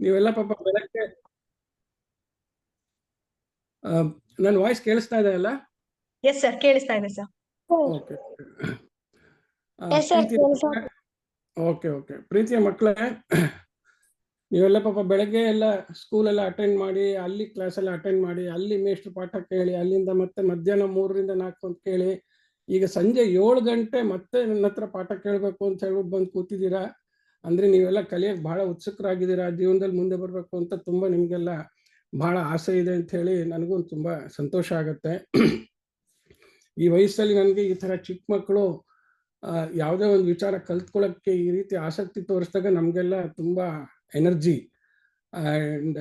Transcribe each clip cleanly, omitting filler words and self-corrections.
ನೀವೆಲ್ಲ ಪಾಪ ಬೆಳಗ್ಗೆ ನನ್ನ ವಾಯ್ಸ್ ಕೇಳಿಸ್ತಾ ಇದೆ ಅಲ್ಲ? ಎಸ್ ಸರ್, ಕೇಳಿಸ್ತಾ ಇದೆ ಸರ್. ಓಕೆ ಓಕೆ ಓಕೆ ಪ್ರೀತಿಯ ಮಕ್ಕಳೇ, ನೀವೆಲ್ಲ ಪಾಪ ಬೆಳಗ್ಗೆ ಎಲ್ಲ ಸ್ಕೂಲೆಲ್ಲ ಅಟೆಂಡ್ ಮಾಡಿ, ಅಲ್ಲಿ ಕ್ಲಾಸ್ ಎಲ್ಲ ಅಟೆಂಡ್ ಮಾಡಿ, ಅಲ್ಲಿ ಮೇಷ್ಟ್ರು ಪಾಠ ಕೇಳಿ, ಅಲ್ಲಿಂದ ಮತ್ತೆ ಮಧ್ಯಾಹ್ನ 3ರಿಂದ 4 ಅಂತ ಕೇಳಿ, ಈಗ ಸಂಜೆ 7 ಗಂಟೆ ಮತ್ತೆ ನನ್ನ ಹತ್ರ ಪಾಠ ಕೇಳಬೇಕು ಅಂತ ಹೇಳ್ಬಿಟ್ಟು ಬಂದು ಕೂತಿದ್ದೀರಾ. ಅಂದರೆ ನೀವೆಲ್ಲ ಕಲಿಯೋಕ್ಕೆ ಬಹಳ ಉತ್ಸುಕರಾಗಿದ್ದೀರಾ, ಜೀವನದಲ್ಲಿ ಮುಂದೆ ಬರಬೇಕು ಅಂತ ತುಂಬ ನಿಮಗೆಲ್ಲ ಬಹಳ ಆಸೆ ಇದೆ ಅಂತ ಹೇಳಿ ನನಗೂ ತುಂಬ ಸಂತೋಷ ಆಗುತ್ತೆ. ಈ ವಯಸ್ಸಲ್ಲಿ ನನಗೆ ಈ ಥರ ಚಿಕ್ಕ ಮಕ್ಕಳು ಯಾವುದೇ ಒಂದು ವಿಚಾರ ಕಲ್ತ್ಕೊಳ್ಳೋಕ್ಕೆ ಈ ರೀತಿ ಆಸಕ್ತಿ ತೋರಿಸಿದಾಗ ನಮಗೆಲ್ಲ ತುಂಬ energy. And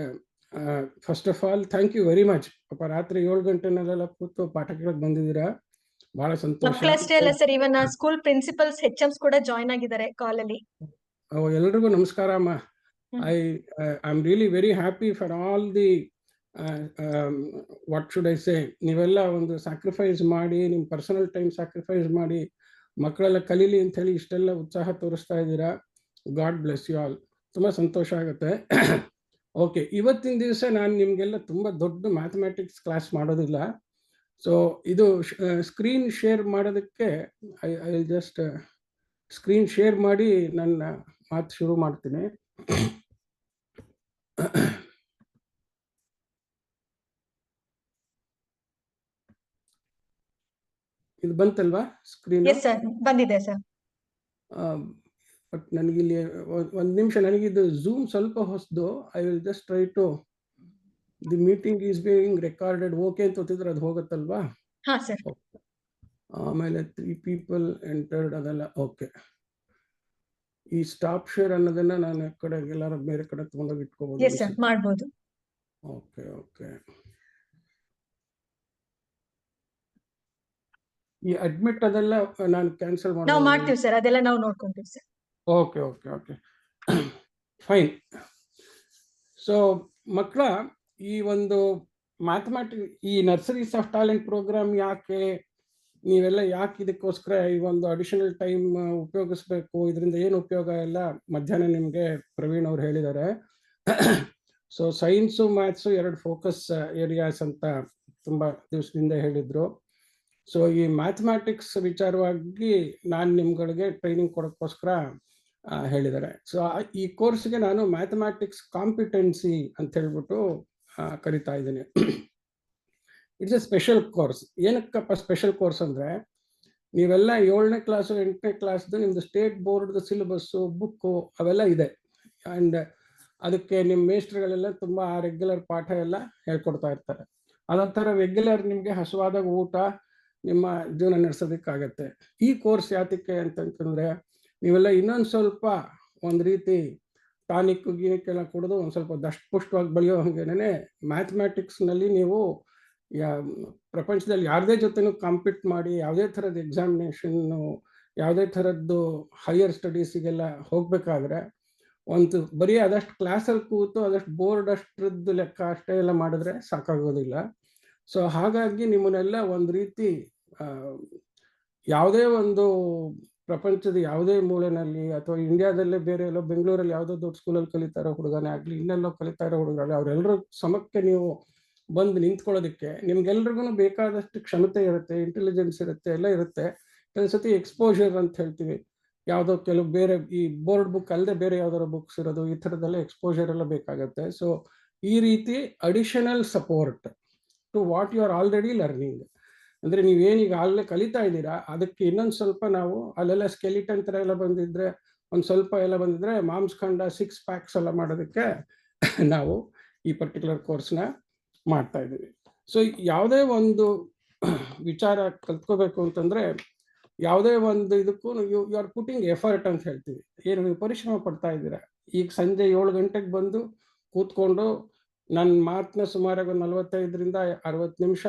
first of all thank you very much. ಪಾಪ ರಾತ್ರಿ 7 ಗಂಟೆನಲ್ಲೆಲ್ಲ ಕೂತು ಪಾಠ ಕೇಳಕ್ಕೆ ಬಂದಿದ್ದೀರಾ, ಬಹಳ ಸಂತೋಷ. ಮಕ್ಕಳಷ್ಟೇ ಅಲ್ಲ ಸರ್, ಇವನ್ ಸ್ಕೂಲ್ ಪ್ರಿನ್ಸಿಪಲ್ಸ್ HMs ಕೂಡ ಜಾಯ್ನ್ ಆಗಿದ್ದಾರೆ ಕಾಲಲ್ಲಿ. ಎಲ್ರಿಗೂ ನಮಸ್ಕಾರ ಅಮ್ಮ. I am really very happy for all the what should I say, ನೀವೆಲ್ಲ ಒಂದು ಸ್ಯಾಕ್ರಿಫೈಸ್ ಮಾಡಿ, ನಿಮ್ಮ ಪರ್ಸನಲ್ ಟೈಮ್ ಸ್ಯಾಕ್ರಿಫೈಸ್ ಮಾಡಿ ಮಕ್ಕಳೆಲ್ಲ ಕಲೀಲಿ ಅಂತ ಹೇಳಿ ಇಷ್ಟೆಲ್ಲ ಉತ್ಸಾಹ ತೋರಿಸ್ತಾ ಇದ್ದೀರಾ. God bless you all. ತುಂಬ ಸಂತೋಷ ಆಗುತ್ತೆ. ಓಕೆ, ಇವತ್ತಿನ ದಿವಸ ನಾನು ನಿಮಗೆಲ್ಲ ತುಂಬ ದೊಡ್ಡ ಮ್ಯಾಥಮೆಟಿಕ್ಸ್ ಕ್ಲಾಸ್ ಮಾಡೋದಿಲ್ಲ. ಸೊ ಇದು ಸ್ಕ್ರೀನ್ ಶೇರ್ ಮಾಡೋದಕ್ಕೆ I will just screen share ಮಾಡಿ ನನ್ನ ಮಾತು ಶುರು ಮಾಡ್ತೀನಿ. ಇದು ಬಂತಲ್ವಾ ಸ್ಕ್ರೀನ್? ಎಸ್ ಸರ್, ಬಂದಿದೆ ಸರ್. ಬಟ್ ನನಗಿಲ್ಲಿ ಒಂದು ನಿಮಿಷ, ನನಗಿದು ಝೂಮ್ ಸ್ವಲ್ಪ ಹೊಸದು. I will just try to, the meeting is being recorded. Okay ಅಂತ ಒತ್ತಿದ್ರೆ ಅದು ಹೋಗುತ್ತಲ್ವಾ? ಹಾ ಸರ್. ಆಮೇಲೆ 3 people ಎಂಟರ್ಡ್ ಅದೆಲ್ಲ ಓಕೆ. ಈ ಸ್ಟಾಪ್ ಶೇರ್ ಅನ್ನೋದನ್ನ ನಾನು ಕಡೆ ಎಲ್ಲಾರು ಬೇರೆ ಕಡೆ ತಗೊಂಡೋಗಿ ಇಟ್ಕೋಬಹುದು. ಎಸ್ ಸರ್, ಮಾಡಬಹುದು. Okay okay. ಈ ಅಡ್ಮಿಟ್ ಅದೆಲ್ಲ ನಾನು ಕ್ಯಾನ್ಸಲ್ ನಾವು ಮಾಡ್ಬೋದು? ಮಾಡ್ತೀವಿ ಸರ್, ಅದೆಲ್ಲ ನಾವು ನೋಡ್ಕೊಂತೀವಿ sir. Okay okay okay fine. So ಮಕ್ಕಳ, ಈ ಒಂದು ಮ್ಯಾಥಮೆಟಿಕ್ಸ್, ಈ ನರ್ಸರೀಸ್ ಆಫ್ ಟ್ಯಾಲೆಂಟ್ ಪ್ರೋಗ್ರಾಮ್ ಯಾಕೆ, ನೀವೆಲ್ಲ ಯಾಕೆ ಇದಕ್ಕೋಸ್ಕರ ಈ ಒಂದು ಅಡಿಷನಲ್ ಟೈಮ್ ಉಪಯೋಗಿಸ್ಬೇಕು, ಇದರಿಂದ ಏನು ಉಪಯೋಗ ಎಲ್ಲ ಮಧ್ಯಾಹ್ನ ನಿಮಗೆ ಪ್ರವೀಣ್ ಅವ್ರು ಹೇಳಿದ್ದಾರೆ. So science maths 2 focus areas ಅಂತ ತುಂಬ ದಿವಸದಿಂದ ಹೇಳಿದರು. ಸೊ ಈ ಮ್ಯಾಥಮೆಟಿಕ್ಸ್ ವಿಚಾರವಾಗಿ ನಾನು ನಿಮ್ಗಳಿಗೆ ಟ್ರೈನಿಂಗ್ ಕೊಡೋಕ್ಕೋಸ್ಕರ ಹೇಳಿದ್ದಾರೆ. ಸೊ ಈ ಕೋರ್ಸ್ಗೆ ನಾನು ಮ್ಯಾಥಮೆಟಿಕ್ಸ್ ಕಾಂಪಿಟೆನ್ಸಿ ಅಂತ ಹೇಳ್ಬಿಟ್ಟು ಕರಿತಾ ಇದ್ದೀನಿ. It's a special course. ಏನಕ್ಕಪ್ಪ ಸ್ಪೆಷಲ್ ಕೋರ್ಸ್ ಅಂದರೆ, ನೀವೆಲ್ಲ 7ನೇ ಕ್ಲಾಸು 8ನೇ ಕ್ಲಾಸ್ದು ನಿಮ್ಮದು ಸ್ಟೇಟ್ ಬೋರ್ಡ್ದು ಸಿಲೆಬಸ್ಸು, ಬುಕ್ಕು ಅವೆಲ್ಲ ಇದೆ. ಆ್ಯಂಡ್ ಅದಕ್ಕೆ ನಿಮ್ಮ ಮೇಸ್ಟ್ರುಗಳೆಲ್ಲ ತುಂಬ ರೆಗ್ಯುಲರ್ ಪಾಠ ಎಲ್ಲ ಹೇಳ್ಕೊಡ್ತಾ ಇರ್ತಾರೆ. ಅದೊಂಥರ ರೆಗ್ಯುಲರ್ ನಿಮಗೆ ಹಸುವಾದಾಗ ಊಟ, ನಿಮ್ಮ ಜೀವನ ನಡೆಸೋದಕ್ಕಾಗತ್ತೆ. ಈ ಕೋರ್ಸ್ ಯಾತಕ್ಕೆ ಅಂತಂತಂದರೆ, ನೀವೆಲ್ಲ ಇನ್ನೊಂದು ಸ್ವಲ್ಪ ಒಂದು ರೀತಿ ಟಾನಿಕ್ ಗೀನಿಕ್ ಎಲ್ಲ ಕುಡಿದು ಒಂದು ಸ್ವಲ್ಪ ದಷ್ಟಪುಷ್ಟವಾಗಿ ಬೆಳೆಯೋ ಹಾಗೇನೆ ಮ್ಯಾಥಮೆಟಿಕ್ಸ್ನಲ್ಲಿ ನೀವು ಪ್ರಪಂಚದಲ್ಲಿ ಯಾರದೇ ಜೊತೆನೂ ಕಾಂಪೀಟ್ ಮಾಡಿ, ಯಾವುದೇ ಥರದ ಎಕ್ಸಾಮಿನೇಷನ್ನು, ಯಾವುದೇ ಥರದ್ದು ಹೈಯರ್ ಸ್ಟಡೀಸಿಗೆಲ್ಲ ಹೋಗಬೇಕಾದ್ರೆ ಒಂದು ಬರೀ ಅದಷ್ಟು ಕ್ಲಾಸಲ್ಲಿ ಕೂತು ಅದಷ್ಟು ಬೋರ್ಡ್ ಅಷ್ಟರದ್ದು ಲೆಕ್ಕ ಅಷ್ಟೇ ಎಲ್ಲ ಮಾಡಿದ್ರೆ ಸಾಕಾಗೋದಿಲ್ಲ. ಸೊ ಹಾಗಾಗಿ ನಿಮ್ಮನ್ನೆಲ್ಲ ಒಂದು ರೀತಿ ಯಾವುದೇ ಒಂದು ಪ್ರಪಂಚದ ಯಾವುದೇ ಮೂಲೆಯಲ್ಲಿ ಅಥವಾ ಇಂಡಿಯಾದಲ್ಲೇ ಬೇರೆ ಎಲ್ಲೋ ಬೆಂಗಳೂರಲ್ಲಿ ಯಾವುದೋ ದೊಡ್ಡ ಸ್ಕೂಲಲ್ಲಿ ಕಲಿತಾ ಇರೋ ಹುಡುಗನೇ ಆಗಲಿ, ಇನ್ನೆಲ್ಲೋ ಕಲಿತಾ ಇರೋ ಹುಡುಗರಾಗಲಿ, ಅವರೆಲ್ಲರೂ ಸಮಕ್ಕೆ ನೀವು ಬಂದು ನಿಂತ್ಕೊಳ್ಳೋದಕ್ಕೆ ನಿಮ್ಗೆಲ್ರಿಗೂ ಬೇಕಾದಷ್ಟು ಕ್ಷಮತೆ ಇರುತ್ತೆ, ಇಂಟೆಲಿಜೆನ್ಸ್ ಇರುತ್ತೆ, ಎಲ್ಲ ಇರುತ್ತೆ. ಕೆಲವು ಸತಿ ಎಕ್ಸ್ಪೋಜರ್ ಅಂತ ಹೇಳ್ತೀವಿ, ಯಾವುದೋ ಕೆಲವು ಬೇರೆ ಈ ಬೋರ್ಡ್ ಬುಕ್ ಅಲ್ಲದೆ ಬೇರೆ ಯಾವ್ದಾದ್ರು ಬುಕ್ಸ್ ಇರೋದು, ಈ ಥರದ್ದೆಲ್ಲ ಎಕ್ಸ್ಪೋಜರ್ ಎಲ್ಲ ಬೇಕಾಗತ್ತೆ. ಸೊ ಈ ರೀತಿ additional support to what you are already learning. ಅಂದರೆ ನೀವೇನೀಗ ಅಲ್ಲೇ ಕಲಿತಾ ಇದ್ದೀರಾ, ಅದಕ್ಕೆ ಇನ್ನೊಂದು ಸ್ವಲ್ಪ ನಾವು ಅಲ್ಲೆಲ್ಲ ಸ್ಕೆಲಿಟನ್ ಥರ ಎಲ್ಲ ಬಂದಿದ್ರೆ, ಒಂದು ಸ್ವಲ್ಪ ಎಲ್ಲ ಬಂದಿದ್ರೆ ಮಾಂಸಖಂಡ 6 ಪ್ಯಾಕ್ಸ್ ಎಲ್ಲ ಮಾಡೋದಕ್ಕೆ ನಾವು ಈ ಪರ್ಟಿಕ್ಯುಲರ್ ಕೋರ್ಸ್ನ ಮಾಡ್ತಾ ಇದ್ದೀವಿ. ಸೊ ಯಾವುದೇ ಒಂದು ವಿಚಾರ ಕಲ್ತ್ಕೋಬೇಕು ಅಂತಂದರೆ, ಯಾವುದೇ ಒಂದು ಇದಕ್ಕೂ ಯು ಆರ್ ಪುಟಿಂಗ್ ಎಫರ್ಟ್ ಅಂತ ಹೇಳ್ತೀವಿ. ಏನು ನೀವು ಪರಿಶ್ರಮ ಪಡ್ತಾ ಇದ್ದೀರಾ. ಈಗ ಸಂಜೆ 7 ಗಂಟೆಗೆ ಬಂದು ಕೂತ್ಕೊಂಡು ನನ್ನ ಮಾತನ್ನ ಸುಮಾರಾಗಿ 45ರಿಂದ 60 ನಿಮಿಷ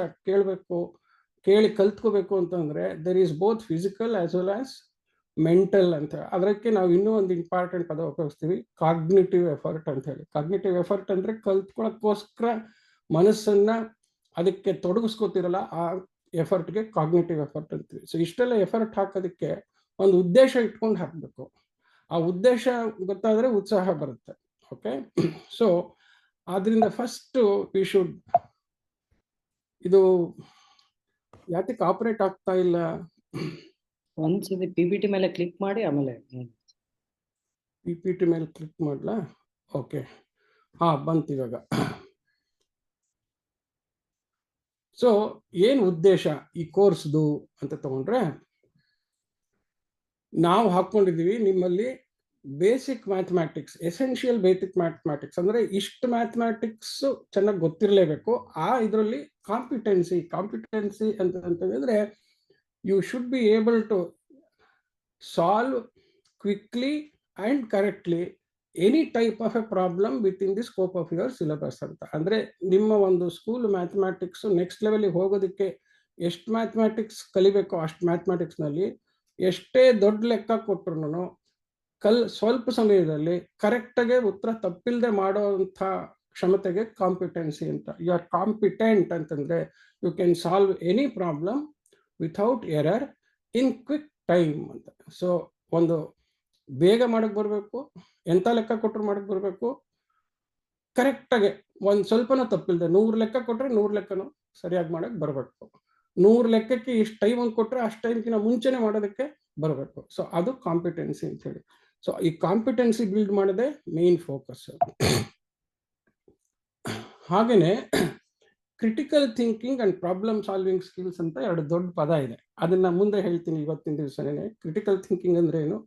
ಕೇಳಿ ಕಲ್ತ್ಕೋಬೇಕು ಅಂತಂದರೆ there is both physical as well as mental ಅಂತ. ಅದಕ್ಕೆ ನಾವು ಇನ್ನೂ ಒಂದು ಇಂಪಾರ್ಟೆಂಟ್ ಪದ ಉಪಯೋಗಿಸ್ತೀವಿ, ಕಾಗ್ನಿಟಿವ್ ಎಫರ್ಟ್ ಅಂತ ಹೇಳಿ. ಕಾಗ್ನಿಟಿವ್ ಎಫರ್ಟ್ ಅಂದರೆ ಕಲ್ತ್ಕೊಳ್ಳೋಕ್ಕೋಸ್ಕರ ಮನಸ್ಸನ್ನು ಅದಕ್ಕೆ ತೊಡಗಿಸ್ಕೋತಿರಲ್ಲ, ಆ ಎಫರ್ಟ್ಗೆ ಕಾಗ್ನಿಟಿವ್ ಎಫರ್ಟ್ ಅಂತೀವಿ. ಸೊ ಇಷ್ಟೆಲ್ಲ ಎಫರ್ಟ್ ಹಾಕೋದಕ್ಕೆ ಒಂದು ಉದ್ದೇಶ ಇಟ್ಕೊಂಡು ಹಾಕಬೇಕು. ಆ ಉದ್ದೇಶ ಗೊತ್ತಾದರೆ ಉತ್ಸಾಹ ಬರುತ್ತೆ. ಓಕೆ. ಸೊ ಆದ್ರಿಂದ ಫಸ್ಟ್ ವಿ ಶುಡ್, ಇದು ಯಾತಕ್ಕೆ ಆಪರೇಟ್ ಆಗ್ತಾ ಇಲ್ಲ? ಒಂದ್ಸತಿ PPT ಮೇಲೆ ಕ್ಲಿಕ್ ಮಾಡಿ ಆಮೇಲೆ PPT ಮೇಲೆ ಕ್ಲಿಕ್ ಮಾಡ್ಲಾ? ಓಕೆ, ಹಾ ಬಂತು ಇವಾಗ. ಸೊ ಏನ್ ಉದ್ದೇಶ ಈ ಕೋರ್ಸ್ದು ಅಂತ ತಗೊಂಡ್ರೆ, ನಾವು ಹಾಕೊಂಡಿದೀವಿ ನಿಮ್ಮಲ್ಲಿ basic mathematics, essential basic mathematics ಅಂದ್ರೆ ಇಷ್ಟು ಮ್ಯಾಥಮ್ಯಾಟಿಕ್ಸ್ ಚೆನ್ನಾಗಿ ಗೊತ್ತಿರಲೇಬೇಕು. ಆ ಇದರಲ್ಲಿ ಕಾಂಪಿಟೆನ್ಸಿ ಅಂತಂದ್ರೆ you should be able to solve quickly and correctly any type of a problem within the scope of your syllabus ಅಂತ. ಅಂದ್ರೆ ನಿಮ್ಮ ಒಂದು ಸ್ಕೂಲ್ ಮ್ಯಾಥಮ್ಯಾಟಿಕ್ಸ್ ನೆಕ್ಸ್ಟ್ ಲೆವೆಲ್ಗೆ ಹೋಗೋದಕ್ಕೆ ಎಷ್ಟು ಮ್ಯಾಥಮ್ಯಾಟಿಕ್ಸ್ ಕಲಿಬೇಕೋ ಅಷ್ಟು ಮ್ಯಾಥಮ್ಯಾಟಿಕ್ಸ್ ನಲ್ಲಿ ಎಷ್ಟೇ ದೊಡ್ಡ ಲೆಕ್ಕ ಕೊಟ್ಟರು ಸ್ವಲ್ಪ ಸಮಯದಲ್ಲಿ ಕರೆಕ್ಟಾಗಿ ಉತ್ತರ ತಪ್ಪಿಲ್ಲದೆ ಮಾಡೋಂಥ ಕ್ಷಮತೆಗೆ ಕಾಂಪಿಟೆನ್ಸಿ ಅಂತ. ಯು ಆರ್ ಕಾಂಪಿಟೆಂಟ್ ಅಂತಂದ್ರೆ you can solve any problem without error in quick time ಅಂತ. ಸೊ ಒಂದು ಬೇಗ ಮಾಡಕ್ ಬರಬೇಕು, ಎಂಥ ಲೆಕ್ಕ ಕೊಟ್ಟರು ಮಾಡಕ್ ಬರಬೇಕು, ಕರೆಕ್ಟಾಗಿ ಒಂದು ಸ್ವಲ್ಪನೂ ತಪ್ಪಿಲ್ಲದೆ. 100 ಲೆಕ್ಕ ಕೊಟ್ಟರೆ 100 ಲೆಕ್ಕನೂ ಸರಿಯಾಗಿ ಮಾಡಕ್ ಬರಬೇಕು. 100 ಲೆಕ್ಕಕ್ಕೆ ಇಷ್ಟು ಟೈಮ್ ಅಂತ ಕೊಟ್ಟರೆ ಅಷ್ಟು ಟೈಮ್ಗಿಂತ ಮುಂಚೆನೆ ಮಾಡೋದಕ್ಕೆ ಬರಬೇಕು. ಸೊ ಅದು ಕಾಂಪಿಟೆನ್ಸಿ ಅಂತ ಹೇಳಿ. ಸೊ ಈ ಕಾಂಪಿಟೆನ್ಸಿ ಬಿಲ್ಡ್ ಮಾಡೋದೇ ಮೇನ್ ಫೋಕಸ್. ಹಾಗೇನೆ critical thinking and problem solving skills ಅಂತ 2 ದೊಡ್ಡ ಪದ ಇದೆ. ಅದನ್ನ ಮುಂದೆ ಹೇಳ್ತೀನಿ ಇವತ್ತಿನ ದಿವಸನೇ. ಕ್ರಿಟಿಕಲ್ ಥಿಂಕಿಂಗ್ ಅಂದ್ರೆ ಏನು,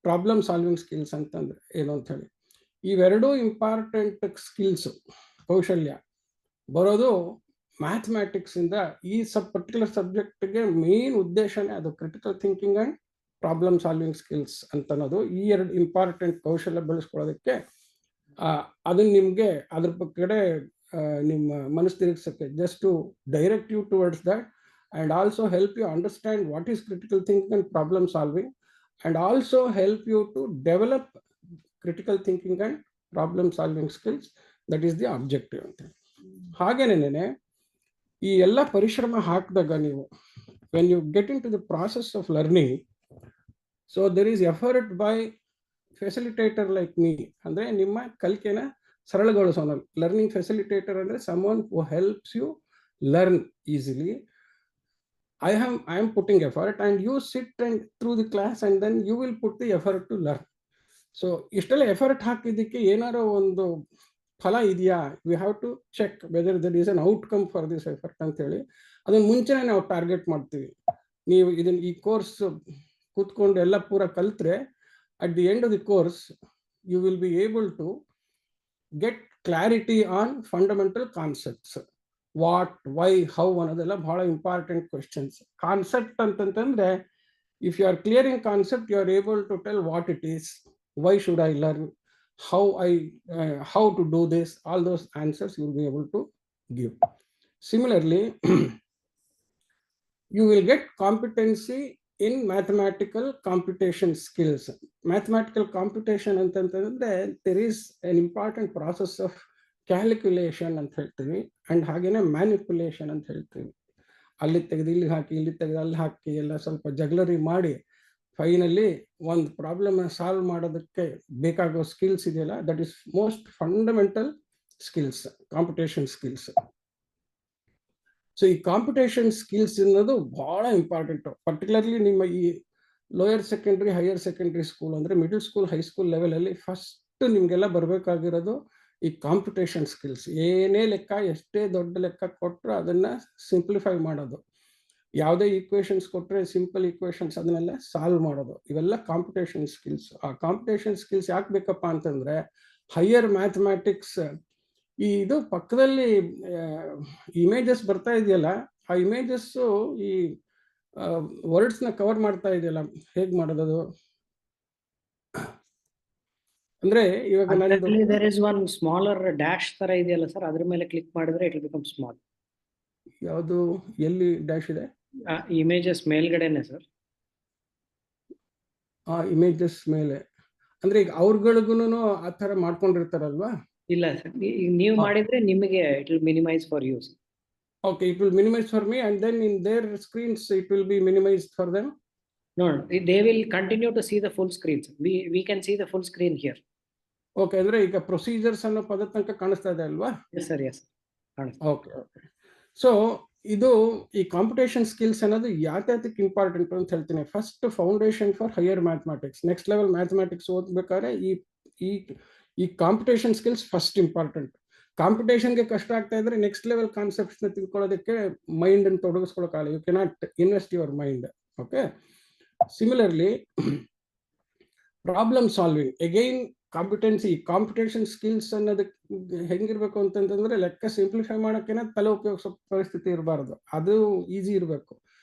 ಪ್ರಾಬ್ಲಮ್ ಸಾಲ್ವಿಂಗ್ ಸ್ಕಿಲ್ಸ್ ಅಂತಂದ್ರೆ ಏನು ಅಂತ ಹೇಳಿ. ಇವೆರಡೂ ಇಂಪಾರ್ಟೆಂಟ್ ಸ್ಕಿಲ್ಸ್, ಕೌಶಲ್ಯ ಬರೋದು ಮ್ಯಾಥಮ್ಯಾಟಿಕ್ಸ್ ಇಂದ. ಈ ಪರ್ಟಿಕ್ಯುಲರ್ ಸಬ್ಜೆಕ್ಟ್ಗೆ ಮೇನ್ ಉದ್ದೇಶನೇ ಅದು, critical thinking and problem solving skills ಅಂತ ಅನ್ನೋದು. ಈ 2 ಇಂಪಾರ್ಟೆಂಟ್ ಕೌಶಲ್ಯ ಬೆಳೆಸ್ಕೊಳ್ಳೋದಕ್ಕೆ ಅದನ್ನ ನಿಮ್ಗೆ ಅದ್ರ ಕಡೆ ನಿಮ್ಮ ಮನಸ್ಸು ತಿರುಗಿಸಕ್ಕೆ, just to direct you towards that and also help you understand what is critical thinking and problem solving and also help you to develop critical thinking and problem solving skills. That is the objective ಅಂತ. ಹಾಗೇನೇನೆ ಈ ಎಲ್ಲ ಪರಿಶ್ರಮ ಹಾಕಿದಾಗ ನೀವು when you get into the process of learning, so there is effort by facilitator like me. ಅಂದ್ರೆ ನಿಮ್ಮ ಕಲಿಕೆನ ಸರಳಗೊಳಿಸೋಣ. Learning facilitator ಅಂದ್ರೆ someone who helps you learn easily. I am putting effort and you sit and through the class and then you will put the effort to learn. So ಇಷ್ಟೆಲ್ಲ effort ಹಾಕಿದ್ದಕ್ಕೆ ಏನಾರೋ ಒಂದು ಫಲ ಇದೆಯಾ, we have to check whether there is an outcome for this effort ಅಂತ ಹೇಳಿ ಅದನ್ನ ಮುಂಚೆನೇ ನಾವು ಟಾರ್ಗೆಟ್ ಮಾಡ್ತೀವಿ. ನೀವು ಇದನ್ನ ಈ ಕೋರ್ಸ್ ಕೂತ್ಕೊಂಡು ಎಲ್ಲ ಪೂರ ಕಲ್ತ್ರೆ at the end of the course you will be able to get clarity on fundamental concepts. What, why, how ಅನ್ನೋದೆಲ್ಲ ಬಹಳ ಇಂಪಾರ್ಟೆಂಟ್ ಕ್ವೆಶ್ಚನ್ಸ್. ಕಾನ್ಸೆಪ್ಟ್ ಅಂತಂತಂದ್ರೆ if you are clear in concept, you are able to tell what it is, why should I learn, how to do this, all those answers you will be able to give. Similarly, you will get competency in mathematical computation skills. Mathematical computation ಅಂತಂತಂದ್ರೆ there is an important process of calculation ಅಂತ ಹೇಳ್ತೀವಿ and ಹಾಗೇನೆ manipulation ಅಂತ ಹೇಳ್ತೀವಿ. ಅಲ್ಲಿ ತೆಗೆದು ಇಲ್ಲಿ ಹಾಕಿ, ಇಲ್ಲಿ ತೆಗೆದು ಅಲ್ಲಿ ಹಾಕಿ ಎಲ್ಲ ಸ್ವಲ್ಪ ಜಗ್ಲರಿ ಮಾಡಿ ಫೈನಲಿ ಒಂದು ಪ್ರಾಬ್ಲಮ್ ಸಾಲ್ವ್ ಮಾಡೋದಕ್ಕೆ ಬೇಕಾಗೋ ಸ್ಕಿಲ್ಸ್ ಇದೆಯಲ್ಲ, that is most fundamental skills, competition skills. So ಈ ಕಾಂಪಿಟೇಷನ್ ಸ್ಕಿಲ್ಸ್ ಅನ್ನೋದು ಬಹಳ ಇಂಪಾರ್ಟೆಂಟ್. ಪರ್ಟಿಕ್ಯುಲರ್ಲಿ ನಿಮ್ಮ ಈ lower secondary, higher secondary school ಅಂದ್ರೆ ಮಿಡಲ್ ಸ್ಕೂಲ್, ಹೈಸ್ಕೂಲ್ ಲೆವೆಲಲ್ಲಿ ಫಸ್ಟ್ ನಿಮ್ಗೆಲ್ಲ ಬರಬೇಕಾಗಿರೋದು ಈ ಕಾಂಪಿಟೇಷನ್ ಸ್ಕಿಲ್ಸ್. ಏನೇ ಲೆಕ್ಕ, ಎಷ್ಟೇ ದೊಡ್ಡ ಲೆಕ್ಕ ಕೊಟ್ಟರು ಅದನ್ನ ಸಿಂಪ್ಲಿಫೈ ಮಾಡೋದು, ಯಾವುದೇ ಈಕ್ವೇಶನ್ಸ್ ಕೊಟ್ಟರೆ ಸಿಂಪಲ್ ಈಕ್ವೇಶನ್ಸ್ ಅದನ್ನೆಲ್ಲ ಸಾಲ್ವ್ ಮಾಡೋದು, ಇವೆಲ್ಲ ಕಾಂಪಿಟೇಷನ್ ಸ್ಕಿಲ್ಸ್. ಆ ಕಾಂಪಿಟೇಷನ್ ಸ್ಕಿಲ್ಸ್ ಯಾಕೆ ಬೇಕಪ್ಪ ಅಂತಂದ್ರೆ ಹೈಯರ್ ಮ್ಯಾಥಮ್ಯಾಟಿಕ್ಸ್, ಇದು ಪಕ್ಕದಲ್ಲಿ ಇಮೇಜಸ್ ಬರ್ತಾ ಇದೆಯಲ್ಲ, ಆ ಇಮೇಜಸ್ ಈ ವರ್ಡ್ಸ್ನ ಕವರ್ ಮಾಡ್ತಾ ಇದೆಯಲ್ಲ, ಹೇಗೆ ಮಾಡೋದು ಅಂದ್ರೆ ಇವಾಗ there is one smaller dash ತರ ಇದೆಯಲ್ಲ ಸರ್, ಅದ್ರ ಮೇಲೆ ಕ್ಲಿಕ್ ಮಾಡಿದ್ರೆ it will become small. ಯಾವುದು, ಎಲ್ಲಿ ಡ್ಯಾಶ್ ಇದೆ? ಇಮೇಜಸ್ ಮೇಲ್ಗಡೆನೆ ಸರ್. ಆ ಇಮೇಜಸ್ ಮೇಲೆ ಅಂದ್ರೆ ಈಗ ಅವ್ರಗಳಿಗೂನು ಆ ತರ ಮಾಡ್ಕೊಂಡಿರ್ತಾರಲ್ವಾ? ಇಲ್ಲ ಸರ್, ನೀವು ಮಾಡಿದ್ರೆ ನಿಮಗೆ it will minimize for you. Okay, it will minimize for me and then in their screens it will be minimized for them. No, they will continue to see the full screen. We can see the full screen here. Okay, ಅಂದ್ರೆ ಈಗ procedures ಅನ್ನೋ ಪದ ತನಕ ಕಾಣಿಸ್ತಾ ಇದೆ ಅಲ್ವಾ? Yes sir, yes ಕಾಣಿಸ್ತು. Okay okay. So ಇದು ಈ ಕಾಂಪಿಟೇಷನ್ ಸ್ಕಿಲ್ಸ್ ಅನ್ನೋದು ಯಾತಕ್ಕೆ ಇಂಪಾರ್ಟೆಂಟ್ ಅಂತ ಹೇಳ್ತೀನಿ. First foundation for higher mathematics, next level mathematics ಓದ್ಬೇಕಾದ್ರೆ ಈ ಈ ಕಾಂಪಿಟೇಷನ್ ಸ್ಕಿಲ್ಸ್ ಫಸ್ಟ್ ಇಂಪಾರ್ಟೆಂಟ್. ಕಾಂಪಿಟೇಷನ್ಗೆ ಕಷ್ಟ ಆಗ್ತಾ ಇದ್ರೆ ನೆಕ್ಸ್ಟ್ ಲೆವೆಲ್ ಕಾನ್ಸೆಪ್ಟ್ಸ್ನ ತಿಳ್ಕೊಳ್ಳೋದಕ್ಕೆ ಮೈಂಡ್ ಅನ್ನು ತೊಡಗಿಸ್ಕೊಳ್ಳೋಕ್ಕಾಗಲ್ಲ. You cannot invest your mind. Okay, similarly problem solving, again computation skills ಅನ್ನೋದಕ್ಕೆ ಹೆಂಗಿರ್ಬೇಕು ಅಂತಂತಂದ್ರೆ ಲೆಕ್ಕ ಸಿಂಪ್ಲಿಫೈ ಮಾಡೋಕ್ಕೇನೆ ತಲೆ ಉಪಯೋಗಿಸೋ ಪರಿಸ್ಥಿತಿ ಇರಬಾರ್ದು, ಅದು ಈಸಿ ಇರಬೇಕು.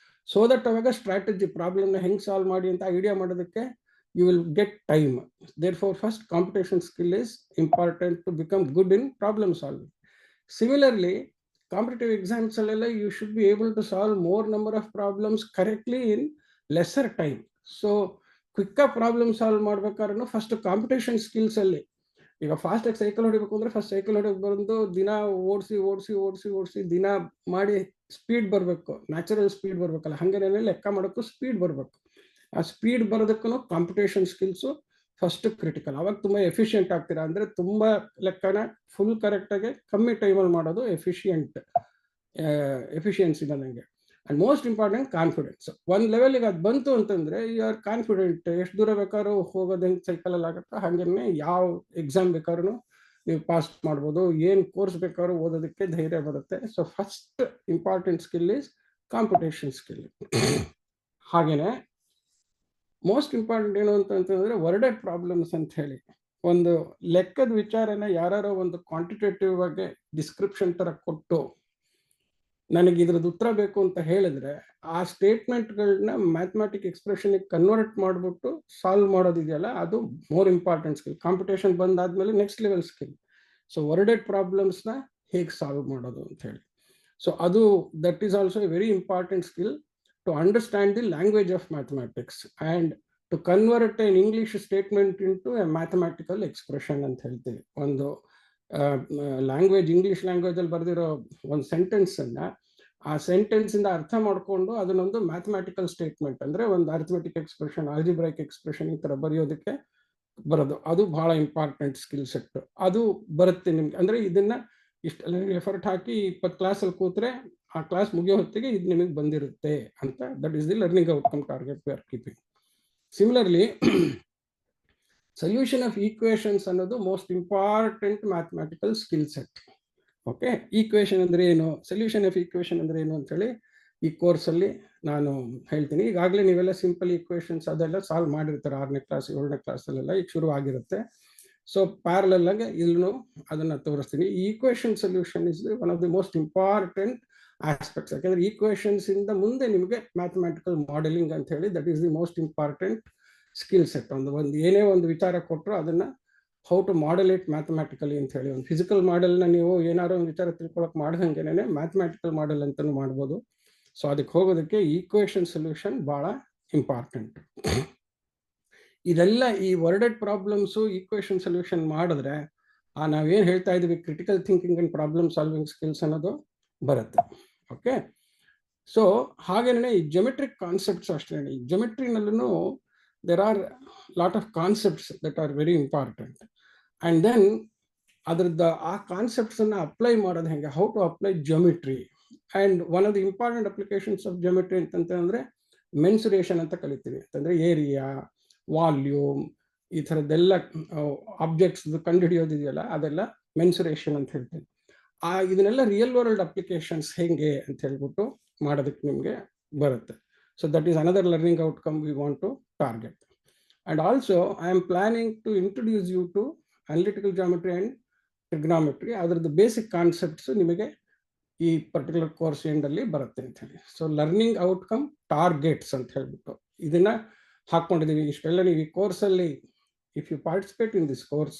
ಸೊ ದಟ್ ಅವಾಗ ಸ್ಟ್ರಾಟಜಿ, ಪ್ರಾಬ್ಲಮ್ನ ಹೆಂಗೆ ಸಾಲ್ವ್ ಮಾಡಿ ಅಂತ ಐಡಿಯಾ ಮಾಡೋದಕ್ಕೆ you will get time. Therefore, first computation skill is important to become good in problem solving. Similarly, competitive exams you should be able to solve more number of problems correctly in lesser time. So quick problem solve ಮಾಡಬೇಕಾದ್ರೂ first computation skills ಅಲ್ಲಿ, ಈಗ fast ಆಗಿ cycle ಹೊಡಿಬೇಕು ಅಂದ್ರೆ first cycle ಹೊಡಿಬೇಕು ಬಂದು ದಿನ ಓಡಿಸಿ ದಿನ ಮಾಡಿ ಸ್ಪೀಡ್ ಬರಬೇಕು, ನ್ಯಾಚುರಲ್ ಸ್ಪೀಡ್ ಬರ್ಬೇಕಲ್ಲ, ಹಂಗೇನೆ ಲೆಕ್ಕ ಮಾಡೋಕ್ಕೂ ಸ್ಪೀಡ್ ಬರಬೇಕು. ಆ ಸ್ಪೀಡ್ ಬರೋದಕ್ಕೂ ಕಾಂಪಿಟೇಷನ್ ಸ್ಕಿಲ್ಸು ಫಸ್ಟ್ ಕ್ರಿಟಿಕಲ್. ಅವಾಗ ತುಂಬ ಎಫಿಷಿಯೆಂಟ್ ಆಗ್ತೀರಾ, ಅಂದರೆ ತುಂಬ ಲೆಕ್ಕನ ಫುಲ್ ಕರೆಕ್ಟಾಗಿ ಕಮ್ಮಿ ಟೈಮಲ್ಲಿ ಮಾಡೋದು ಎಫಿಷಿಯನ್ಸಿ ನನಗೆ. And most important confidence. ಒಂದು ಲೆವೆಲಿಗೆ ಅದು ಬಂತು ಅಂತಂದರೆ ಯು ಆರ್ ಕಾನ್ಫಿಡೆಂಟ್, ಎಷ್ಟು ದೂರ ಬೇಕಾದ್ರೂ ಹೋಗೋದು ಹೆಂಗೆ ಸೈಕಲಲ್ಲಿ ಆಗುತ್ತೋ ಹಾಗೇನೆ ಯಾವ ಎಕ್ಸಾಮ್ ಬೇಕಾದ್ರೂ ನೀವು ಪಾಸ್ ಮಾಡ್ಬೋದು, ಏನು ಕೋರ್ಸ್ ಬೇಕಾದ್ರೂ ಓದೋದಕ್ಕೆ ಧೈರ್ಯ ಬರುತ್ತೆ. So first important skill is competition skill. ಹಾಗೇನೆ ಮೋಸ್ಟ್ ಇಂಪಾರ್ಟೆಂಟ್ ಏನು ಅಂತಂತಂದ್ರೆ ವರ್ಡೆಡ್ ಪ್ರಾಬ್ಲಮ್ಸ್ ಅಂತ ಹೇಳಿ, ಒಂದು ಲೆಕ್ಕದ ವಿಚಾರನ ಯಾರೋ ಒಂದು ಕ್ವಾಂಟಿಟೇಟಿವ್ ಆಗಿ ಡಿಸ್ಕ್ರಿಪ್ಷನ್ ತರ ಕೊಟ್ಟು ನನಗೆ ಇದ್ರದ್ದು ಉತ್ತರ ಬೇಕು ಅಂತ ಹೇಳಿದ್ರೆ ಆ ಸ್ಟೇಟ್ಮೆಂಟ್ಗಳನ್ನ ಮ್ಯಾಥಮೆಟಿಕ್ ಎಕ್ಸ್ಪ್ರೆಷನ್ ಕನ್ವರ್ಟ್ ಮಾಡಿಬಿಟ್ಟು ಸಾಲ್ವ್ ಮಾಡೋದಿದೆಯಲ್ಲ, ಅದು ಮೋರ್ ಇಂಪಾರ್ಟೆಂಟ್ ಸ್ಕಿಲ್. ಕಾಂಪಿಟೇಷನ್ ಬಂದಾದ್ಮೇಲೆ next level skill. So worded ಪ್ರಾಬ್ಲಮ್ಸ್ನ ಹೇಗೆ ಸಾಲ್ವ್ ಮಾಡೋದು ಅಂತ ಹೇಳಿ, ಸೊ ಅದು that is also a very important skill to understand the language of mathematics and to convert an English statement into a mathematical expression ಅಂತ ಹೇಳ್ತೀವಿ. ಒಂದು ಲ್ಯಾಂಗ್ವೇಜ್, ಇಂಗ್ಲಿಷ್ ಲ್ಯಾಂಗ್ವೇಜ್ ಅಲ್ಲಿ ಬರೆದಿರೋ ಒಂದು ಸೆಂಟೆನ್ಸ್ ಅನ್ನ ಆ ಸೆಂಟೆನ್ಸ್ ಇಂದ ಅರ್ಥ ಮಾಡ್ಕೊಂಡು ಅದನ್ನೊಂದು ಮ್ಯಾಥಮೆಟಿಕಲ್ ಸ್ಟೇಟ್ಮೆಂಟ್ ಅಂದ್ರೆ ಒಂದು ಅರ್ಥಮೆಟಿಕ್ ಎಕ್ಸ್ಪ್ರೆಷನ್, ಆಲ್ಜಿಬ್ರೈಕ್ ಎಕ್ಸ್ಪ್ರೆಷನ್ ಈ ತರ ಬರೆಯೋದಕ್ಕೆ ಬರೋದು, ಅದು ಬಹಳ ಇಂಪಾರ್ಟೆಂಟ್ ಸ್ಕಿಲ್ ಸೆಟ್. ಅದು ಬರುತ್ತೆ ನಿಮ್ಗೆ. ಅಂದ್ರೆ ಇದನ್ನ ಇಷ್ಟೆಲ್ಲ ಎಫರ್ಟ್ ಹಾಕಿ 20 ಕ್ಲಾಸಲ್ಲಿ ಕೂತ್ರೆ ಆ ಕ್ಲಾಸ್ ಮುಗಿಯೋ ಹೊತ್ತಿಗೆ ಇದು ನಿಮಗೆ ಬಂದಿರುತ್ತೆ ಅಂತ. That is the learning outcome target we are keeping. Similarly solution of equations ಅನ್ನೋದು most important mathematical skill set. Okay, equation ಅಂದ್ರೆ ಏನು, ಸೊಲ್ಯೂಷನ್ ಆಫ್ ಈಕ್ವೇಷನ್ ಅಂದ್ರೆ ಏನು ಅಂತೇಳಿ ಈ ಕೋರ್ಸಲ್ಲಿ ನಾನು ಹೇಳ್ತೀನಿ. ಈಗಾಗಲೇ ನೀವೆಲ್ಲ ಸಿಂಪಲ್ ಈಕ್ವೇಷನ್ಸ್ ಅದೆಲ್ಲ ಸಾಲ್ವ್ ಮಾಡಿರ್ತಾರೆ 6ನೇ ಕ್ಲಾಸ್ 7ನೇ ಕ್ಲಾಸಲ್ಲೆಲ್ಲ, ಈಗ ಶುರು ಆಗಿರುತ್ತೆ. ಸೊ ಪ್ಯಾರಲಲ್ ಆಗಿ ಇಲ್ಲೂ ಅದನ್ನ ತೋರಿಸ್ತೀನಿ. ಈ equation solution is one of the most important aspects. ಯಾಕಂದ್ರೆ ಈಕ್ವೇಷನ್ಸ್ ಇಂದ ಮುಂದೆ ನಿಮಗೆ ಮ್ಯಾಥಮೆಟಿಕಲ್ ಮಾಡೆಲಿಂಗ್ ಅಂತ ಹೇಳಿ that is the most important skill set. ಒಂದು ಏನೇ ಒಂದು ವಿಚಾರ ಕೊಟ್ಟರು ಅದನ್ನ how to model it mathematically ಅಂತ ಹೇಳಿ, ಒಂದು ಫಿಸಿಕಲ್ ಮಾಡೆಲ್ನ ನೀವು ಏನಾದ್ರು ಒಂದು ವಿಚಾರ ತಿಳ್ಕೊಳಕ್ ಮಾಡ್ದಂಗೆನೆ ಮ್ಯಾಥಮೆಟಿಕಲ್ ಮಾಡೆಲ್ ಅಂತಾನು ಮಾಡ್ಬೋದು. ಸೊ ಅದಕ್ಕೆ ಹೋಗೋದಕ್ಕೆ ಈಕ್ವೇಷನ್ ಸೊಲ್ಯೂಷನ್ ಬಹಳ ಇಂಪಾರ್ಟೆಂಟ್. ಇದೆಲ್ಲ ಈ ವರ್ಡೆಡ್ ಪ್ರಾಬ್ಲಮ್ಸು ಈಕ್ವೇಷನ್ ಸೊಲ್ಯೂಷನ್ ಮಾಡಿದ್ರೆ ನಾವೇನು ಹೇಳ್ತಾ ಇದೀವಿ critical thinking and problem solving skills ಅನ್ನೋದು ಬರುತ್ತೆ. ಓಕೆ, ಸೊ ಹಾಗೇನೆ ಈ ಜೊಮೆಟ್ರಿಕ್ ಕಾನ್ಸೆಪ್ಟ್ಸ್ ಅಷ್ಟೇ. ಈ ಜೊಮೆಟ್ರಿನಲ್ಲೂ there are lot of concepts that are very important. And then ಅದ್ರದ್ದು ಆ ಕಾನ್ಸೆಪ್ಟ್ಸನ್ನು ಅಪ್ಲೈ ಮಾಡೋದು ಹೆಂಗೆ, how to apply geometry. And one of the important applications of geometry ಅಂತಂದ್ರೆ ಮೆನ್ಸುರೇಷನ್ ಅಂತ ಕಲಿತೀವಿ. ಅಂತಂದರೆ ಏರಿಯಾ, ವಾಲ್ಯೂಮ್, ಈ ಥರದ್ದೆಲ್ಲ ಆಬ್ಜೆಕ್ಟ್ಸ್ ಕಂಡುಹಿಡಿಯೋದಿದೆಯಲ್ಲ ಅದೆಲ್ಲ ಮೆನ್ಸುರೇಷನ್ ಅಂತ ಹೇಳ್ತೀವಿ. ಇದನ್ನೆಲ್ಲ ರಿಯಲ್ ವರ್ಲ್ಡ್ ಅಪ್ಲಿಕೇಶನ್ಸ್ ಹೆಂಗೆ ಅಂತ ಹೇಳ್ಬಿಟ್ಟು ಮಾಡೋದಕ್ಕೆ ನಿಮಗೆ ಬರುತ್ತೆ. So that is another learning outcome we want to target. And also I am planning to introduce you to analytical geometry and trigonometry. ಅದರದ್ದು ಬೇಸಿಕ್ ಕಾನ್ಸೆಪ್ಟ್ಸ್ ನಿಮಗೆ ಈ ಪರ್ಟಿಕ್ಯುಲರ್ ಕೋರ್ಸ್ ಎಂಡಲ್ಲಿ ಬರುತ್ತೆ ಅಂತ ಹೇಳಿ. ಸೊ ಲರ್ನಿಂಗ್ ಔಟ್ಕಮ್ ಟಾರ್ಗೆಟ್ಸ್ ಅಂತ ಹೇಳ್ಬಿಟ್ಟು ಇದನ್ನ ಹಾಕ್ಕೊಂಡಿದ್ದೀವಿ. ಇಷ್ಟೆಲ್ಲ ನೀವು ಈ ಕೋರ್ಸಲ್ಲಿ if you participate in this course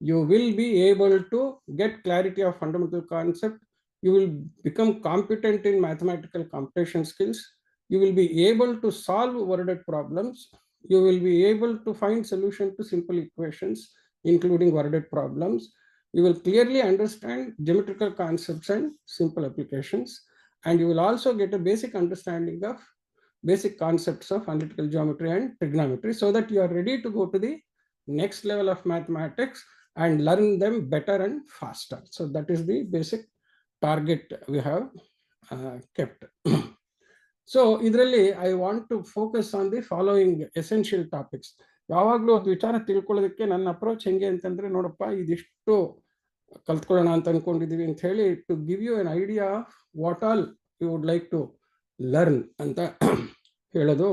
you will be able to get clarity of fundamental concept. You will become competent in mathematical computation skills. You will be able to solve worded problems. You will be able to find solution to simple equations, including worded problems. You will clearly understand geometrical concepts and simple applications. And you will also get a basic understanding of basic concepts of analytical geometry and trigonometry, so that you are ready to go to the next level of mathematics and learn them better and faster. So that is the basic target we have kept. So idರಲ್ಲಿ I want to focus on the following essential topics. ಯಾವಾಗಲೂ ಒಂದು ವಿಚಾರ ತಿಳ್ಕೊಳ್ಳೋದಕ್ಕೆ ನನ್ನ approach ಹೆಂಗೆ ಅಂತಂದ್ರೆ, ನೋಡಪ್ಪ ಇದಿಷ್ಟು ಕಲ್ತ್ಕೊಳ್ಳೋಣ ಅಂತ ಅನ್ಕೊಂಡಿದೀವಿ ಅಂತ ಹೇಳಿ, to give you an idea what all you would like to learn ಅಂತ ಹೇಳೋದು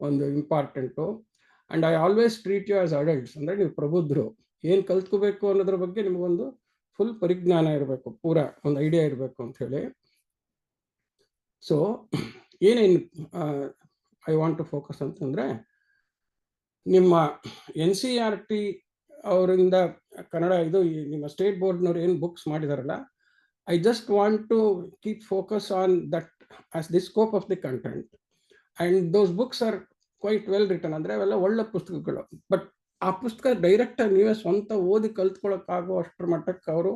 ಒಂದು important. And I always treat you as adults, ಅಂದರೆ ನೀವು ಪ್ರಬುದ್ಧರು, ಏನು ಕಲ್ತ್ಕೋಬೇಕು ಅನ್ನೋದ್ರ ಬಗ್ಗೆ ನಿಮಗೊಂದು ಫುಲ್ ಪರಿಜ್ಞಾನ ಇರಬೇಕು, ಪೂರ ಒಂದು ಐಡಿಯಾ ಇರಬೇಕು ಅಂತ ಹೇಳಿ. ಸೊ ಏನೇನು ಐ ವಾಂಟ್ ಟು ಫೋಕಸ್ ಅಂತಂದರೆ, ನಿಮ್ಮ NCERT ಅವರಿಂದ ಕನ್ನಡ ಇದು ನಿಮ್ಮ ಸ್ಟೇಟ್ ಬೋರ್ಡ್ನವ್ರು ಏನು ಬುಕ್ಸ್ ಮಾಡಿದಾರಲ್ಲ, I just want to keep focus on that as the scope of the content. And those books are quite well written, ಅಂದರೆ ಅವೆಲ್ಲ ಒಳ್ಳೆ ಪುಸ್ತಕಗಳು. ಬಟ್ ಆ ಪುಸ್ತಕ ಡೈರೆಕ್ಟಾಗಿ ನೀವೇ ಸ್ವಂತ ಓದಿ ಕಲ್ತ್ಕೊಳ್ಳೋಕ್ಕಾಗೋ ಅಷ್ಟರ ಮಟ್ಟಕ್ಕೆ ಅವರು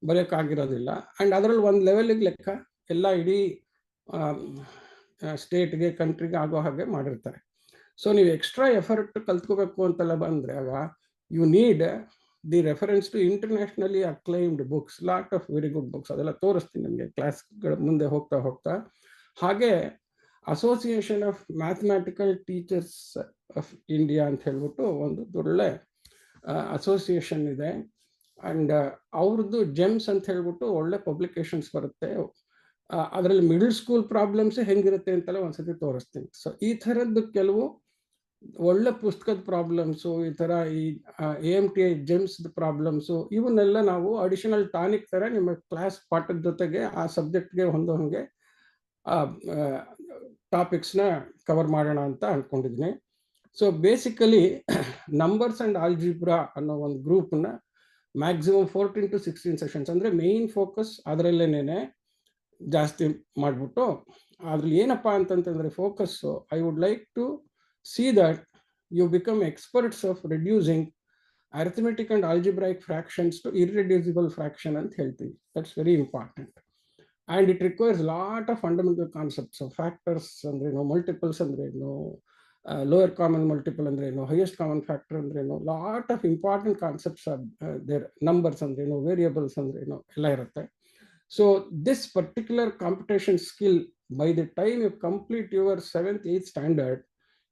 ಬರೆಯೋಕ್ಕಾಗಿರೋದಿಲ್ಲ. ಆ್ಯಂಡ್ ಅದರಲ್ಲಿ ಒಂದು ಲೆವೆಲಿಗೆ ಲೆಕ್ಕ ಎಲ್ಲ ಇಡೀ ಸ್ಟೇಟ್ಗೆ ಕಂಟ್ರಿಗೆ ಆಗೋ ಹಾಗೆ ಮಾಡಿರ್ತಾರೆ. ಸೊ ನೀವು ಎಕ್ಸ್ಟ್ರಾ ಎಫರ್ಟ್ ಕಲ್ತ್ಕೋಬೇಕು ಅಂತೆಲ್ಲ ಬಂದರೆ, ಆಗ you need the reference to internationally acclaimed books, lot of very good books. ಅದೆಲ್ಲ ತೋರಿಸ್ತೀನಿ ನಿಮಗೆ ಕ್ಲಾಸ್ಗಳ ಮುಂದೆ ಹೋಗ್ತಾ. ಹಾಗೆ association of mathematical teachers of India ಅಂತ ಹೇಳ್ಬಿಟ್ಟು ಒಂದು ಒಳ್ಳೆ ಅಸೋಸಿಯೇಷನ್ ಇದೆ. ಆ್ಯಂಡ್ ಅವ್ರದ್ದು ಜೆಮ್ಸ್ ಅಂತ ಹೇಳ್ಬಿಟ್ಟು ಒಳ್ಳೆ ಪಬ್ಲಿಕೇಶನ್ಸ್ ಬರುತ್ತೆ. ಅದರಲ್ಲಿ ಮಿಡಲ್ ಸ್ಕೂಲ್ ಪ್ರಾಬ್ಲಮ್ಸ್ ಹೆಂಗಿರುತ್ತೆ ಅಂತೆಲ್ಲ ಒಂದ್ಸತಿ ತೋರಿಸ್ತೀನಿ. ಸೊ ಈ ಥರದ್ದು ಕೆಲವು ಒಳ್ಳೆ ಪುಸ್ತಕದ ಪ್ರಾಬ್ಲಮ್ಸು, ಈ ಥರ ಈ AMTI ಜೆಮ್ಸ್ ಪ್ರಾಬ್ಲಮ್ಸು, ಇವನ್ನೆಲ್ಲ ನಾವು ಅಡಿಷನಲ್ ಟಾನಿಕ್ ಥರ ನಿಮ್ಮ ಕ್ಲಾಸ್ ಪಾಠದ ಜೊತೆಗೆ ಆ ಸಬ್ಜೆಕ್ಟ್ಗೆ ಹೊಂದೋ ಹಾಗೆ ಟಾಪಿಕ್ಸ್ನ ಕವರ್ ಮಾಡೋಣ ಅಂತ ಅಂದ್ಕೊಂಡಿದ್ದೀನಿ. So basically numbers and algebra ಅನ್ನೋ ಒಂದು ಗ್ರೂಪ್ನ ಮ್ಯಾಕ್ಸಿಮಮ್ 14 to 16 ಸೆಷನ್ಸ್, ಅಂದರೆ ಮೇಯ್ನ್ ಫೋಕಸ್ ಅದರಲ್ಲೇನೆ ಜಾಸ್ತಿ ಮಾಡಿಬಿಟ್ಟು, ಅದ್ರಲ್ಲಿ ಏನಪ್ಪ ಅಂತಂತಂದರೆ focus, I would like to see that you become experts of reducing arithmetic and algebraic fractions to irreducible fraction ಅಂತ ಹೇಳ್ತೀವಿ. That's very important. And it requires lot of fundamental concepts. Factors ಅಂದ್ರೇನು, multiples ಅಂದ್ರೇನು, lower common multiple ಅಂದ್ರೇನು, highest common factor ಅಂದ್ರೇನು, lot of important concepts are there. Numbers ಅಂದ್ರೇನು, variables ಅಂದ್ರೇನು ಎಲ್ಲ ಇರುತ್ತೆ. So this particular computation skill, by the time you complete your 7th, 8th standard,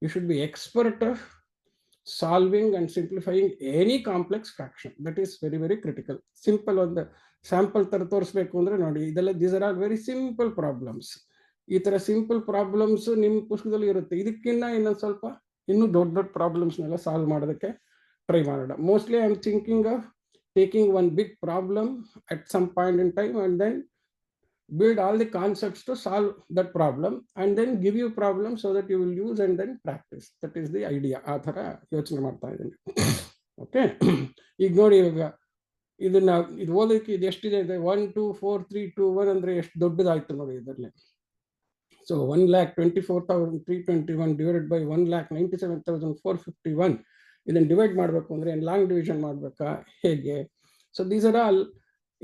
you should be expert of solving and simplifying any complex fraction. That is very, very critical. Simple on the sample ತರ ತೋರಿಸ್ಬೇಕು ಅಂದರೆ ನೋಡಿ, ಇದೆಲ್ಲ these are all very simple problems. ಈ ಥರ simple problems ನಿಮ್ಮ ಪುಸ್ತಕದಲ್ಲಿ ಇರುತ್ತೆ. ಇದಕ್ಕಿಂತ ಇನ್ನೊಂದು ಸ್ವಲ್ಪ ಇನ್ನೂ ದೊಡ್ಡ ಪ್ರಾಬ್ಲಮ್ಸ್ನೆಲ್ಲ ಸಾಲ್ವ್ ಮಾಡೋದಕ್ಕೆ ಟ್ರೈ ಮಾಡೋಣ. Mostly I am thinking of taking one big problem at some point in time and then build all the concepts to solve that problem and then give you problems so that you will use and then practice. That is the idea. ಆ ಥರ ಯೋಚನೆ ಮಾಡ್ತಾ ಇದ್ದೀನಿ. Okay, ಈಗ ನೋಡಿ, ಇವಾಗ ಇದನ್ನ ಇದು ಓದೋಕ್ಕೆ ಇದು ಎಷ್ಟಿದೆ ಅಂದರೆ 1 2 4 3 2 1 ಅಂದರೆ ಎಷ್ಟು ದೊಡ್ಡದಾಯ್ತು ನೋಡಿ ಇದರಲ್ಲಿ. So 1,24,321 divided by 1,97,451. ಇದನ್ನು ಡಿವೈಡ್ ಮಾಡಬೇಕು ಅಂದರೆ ಲಾಂಗ್ ಡಿವಿಷನ್ ಮಾಡಬೇಕಾ ಹೇಗೆ? So these are all,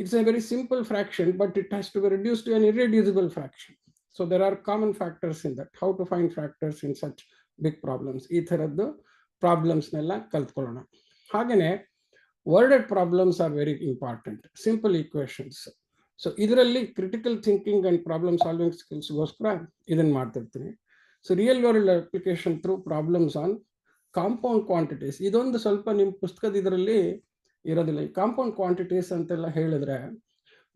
it's a very simple fraction, but it has to be reduce to an irreducible fraction. So there are common factors in that. How to find factors in such big problems, ಈ ಥರದ್ದು ಪ್ರಾಬ್ಲಮ್ಸ್ನೆಲ್ಲ ಕಲ್ತ್ಕೊಳ್ಳೋಣ. ಹಾಗೆಯೇ worded problems are very important. Simple equations. So ಇದರಲ್ಲಿ critical thinking and problem solving ಸ್ಕಿಲ್ಸ್ಗೋಸ್ಕರ ಇದನ್ನು ಮಾಡ್ತಿರ್ತೀನಿ. So real world application through problems on compound quantities, ಇದೊಂದು ಸ್ವಲ್ಪ ನಿಮ್ಮ ಪುಸ್ತಕದ ಇದರಲ್ಲಿ ಇರೋದಿಲ್ಲ. ಈ ಕಾಂಪೌಂಡ್ ಕ್ವಾಂಟಿಟೀಸ್ ಅಂತೆಲ್ಲ ಹೇಳಿದ್ರೆ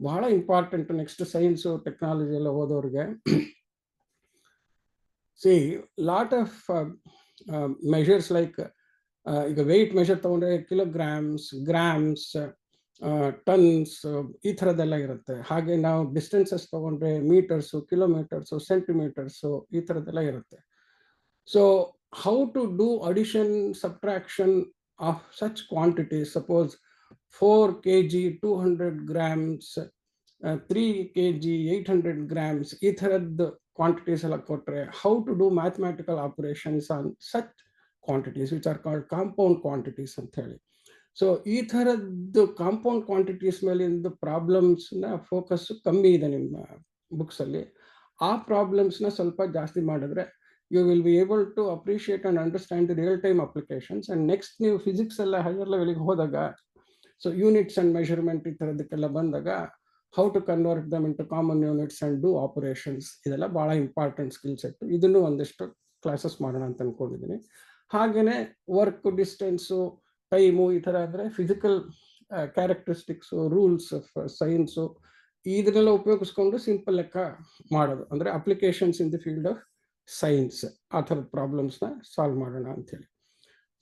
ಬಹಳ ಇಂಪಾರ್ಟೆಂಟ್ ನೆಕ್ಸ್ಟ್ ಸೈನ್ಸು ಟೆಕ್ನಾಲಜಿ ಎಲ್ಲ ಓದೋರಿಗೆ. See lot of measures like ಈಗ ವೆಯ್ಟ್ ಮೆಷರ್ ತೊಗೊಂಡ್ರೆ ಕಿಲೋಗ್ರಾಮ್ಸ್, ಗ್ರಾಮ್ಸ್, ಟನ್ಸ್, ಈ ಥರದ್ದೆಲ್ಲ ಇರುತ್ತೆ. ಹಾಗೆ ನಾವು ಡಿಸ್ಟೆನ್ಸಸ್ ತೊಗೊಂಡ್ರೆ ಮೀಟರ್ಸು, ಕಿಲೋಮೀಟರ್ಸು, ಸೆಂಟಿಮೀಟರ್ಸು, ಈ ಥರದ್ದೆಲ್ಲ ಇರುತ್ತೆ. So how to do addition, subtraction of such quantities, suppose 4 kg 200 grams, 3 kg 800 grams, ಈ ಥರದ್ದು ಕ್ವಾಂಟಿಟೀಸ್ ಎಲ್ಲ ಕೊಟ್ಟರೆ, how to do mathematical operations on such quantities which are called compound quantities ಅಂತ ಹೇಳಿ. ಸೊ ಈ ಥರದ್ದು ಕಾಂಪೌಂಡ್ ಕ್ವಾಂಟಿಟೀಸ್ ಮೇಲಿಂದ ಪ್ರಾಬ್ಲಮ್ಸ್ನ focus ಕಮ್ಮಿ ಇದೆ ನಿಮ್ಮ ಬುಕ್ಸಲ್ಲಿ. ಆ ಪ್ರಾಬ್ಲಮ್ಸ್ನ ಸ್ವಲ್ಪ ಜಾಸ್ತಿ ಮಾಡಿದ್ರೆ you will be able to appreciate and understand the real-time applications. And next ನೀವು ಫಿಸಿಕ್ಸ್ ಎಲ್ಲ ಹೈಯರ್ ಲೆವೆಲ್ಗೆ ಹೋದಾಗ, ಸೊ ಯೂನಿಟ್ಸ್ ಅಂಡ್ ಮೆಷರ್ಮೆಂಟ್ ಈ ಥರದಕ್ಕೆಲ್ಲ ಬಂದಾಗ, how to convert them into common units and do operations, ಇದೆಲ್ಲ ಭಾಳ ಇಂಪಾರ್ಟೆಂಟ್ ಸ್ಕಿಲ್ ಸೆಟ್. ಇದನ್ನು ಒಂದಿಷ್ಟು ಕ್ಲಾಸಸ್ ಮಾಡೋಣ ಅಂತ ಅನ್ಕೊಂಡಿದ್ದೀನಿ. ಹಾಗೆಯೇ ವರ್ಕ್, ಡಿಸ್ಟೆನ್ಸು, ಟೈಮು ಈ ಥರ ಅಂದರೆ physical characteristics, rules of science, ಇದನ್ನೆಲ್ಲ ಉಪಯೋಗಿಸ್ಕೊಂಡು ಸಿಂಪಲ್ ಲೆಕ್ಕ ಮಾಡೋದು, ಅಂದರೆ applications in the field of science, ಆ ಥರದ ಪ್ರಾಬ್ಲಮ್ಸ್ನ ಸಾಲ್ವ್ ಮಾಡೋಣ ಅಂಥೇಳಿ.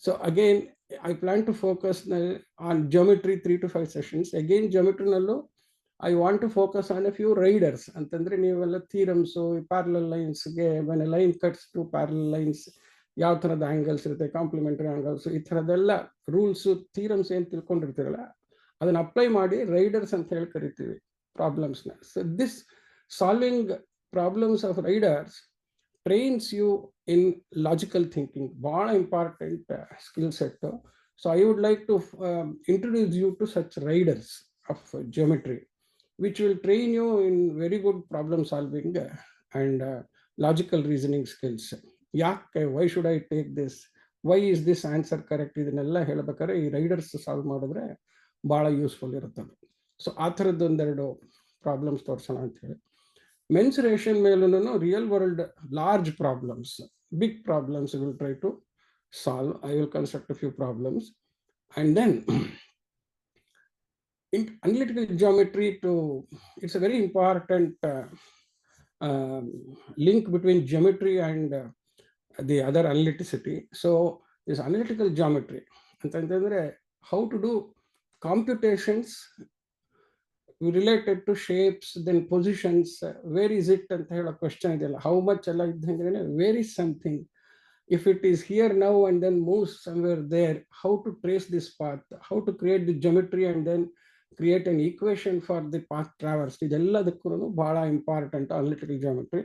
So again I plan to focus on geometry 3 to 5 sessions. Again ಜಿಯೋಮೆಟ್ರಿನಲ್ಲೂ I want to focus on a few riders ಅಂತಂದರೆ, ನೀವೆಲ್ಲ ಥೀರಮ್ಸು, ಪ್ಯಾರಲಲ್ ಲೈನ್ಸ್ಗೆ when a line cuts to parallel lines ಯಾವ ಥರದ ಆ್ಯಂಗಲ್ಸ್ ಇರುತ್ತೆ, ಕಾಂಪ್ಲಿಮೆಂಟರಿ ಆ್ಯಂಗಲ್ಸು, ಈ ಥರದ್ದೆಲ್ಲ rules, ಥೀರಮ್ಸ್ ಏನು ತಿಳ್ಕೊಂಡಿರ್ತೀರಲ್ಲ ಅದನ್ನು ಅಪ್ಲೈ ಮಾಡಿ ರೈಡರ್ಸ್ ಅಂತ ಹೇಳಿ ಕರಿತೀವಿ ಪ್ರಾಬ್ಲಮ್ಸ್ನ. So this solving problems of riders trains you in logical thinking, ಭಾಳ important skill set. So I would like to introduce you to such riders of geometry which will train you in very good problem solving and logical reasoning skills. ಯಾಕೆ, why should I take this, why is this answer correct, ಇದನ್ನೆಲ್ಲ ಹೇಳ್ಬೇಕಾದ್ರೆ ಈ Riders solve ಮಾಡಿದ್ರೆ ಭಾಳ useful ಇರುತ್ತದೆ. So ಆ ಥರದ್ದೊಂದೆರಡು problems ತೋರಿಸೋಣ ಅಂಥೇಳಿ. ಮೆನ್ಸುರೇಷನ್ ಮೇಲೂ real world large problems, big problems will try to solve. I will construct a few problems and then in analytical geometry it's a very important link between geometry and the other analyticity. So this analytical geometry antandre how to do computations related to shapes, then positions, where is it anta hela question idella, how much alla iddange where is something, if it is here now and then moves somewhere there, how to trace this path, how to create the geometry and then create an equation for the path traversed, ಇದೆಲ್ಲದಕ್ಕೂ ಬಹಳ important analytical geometry.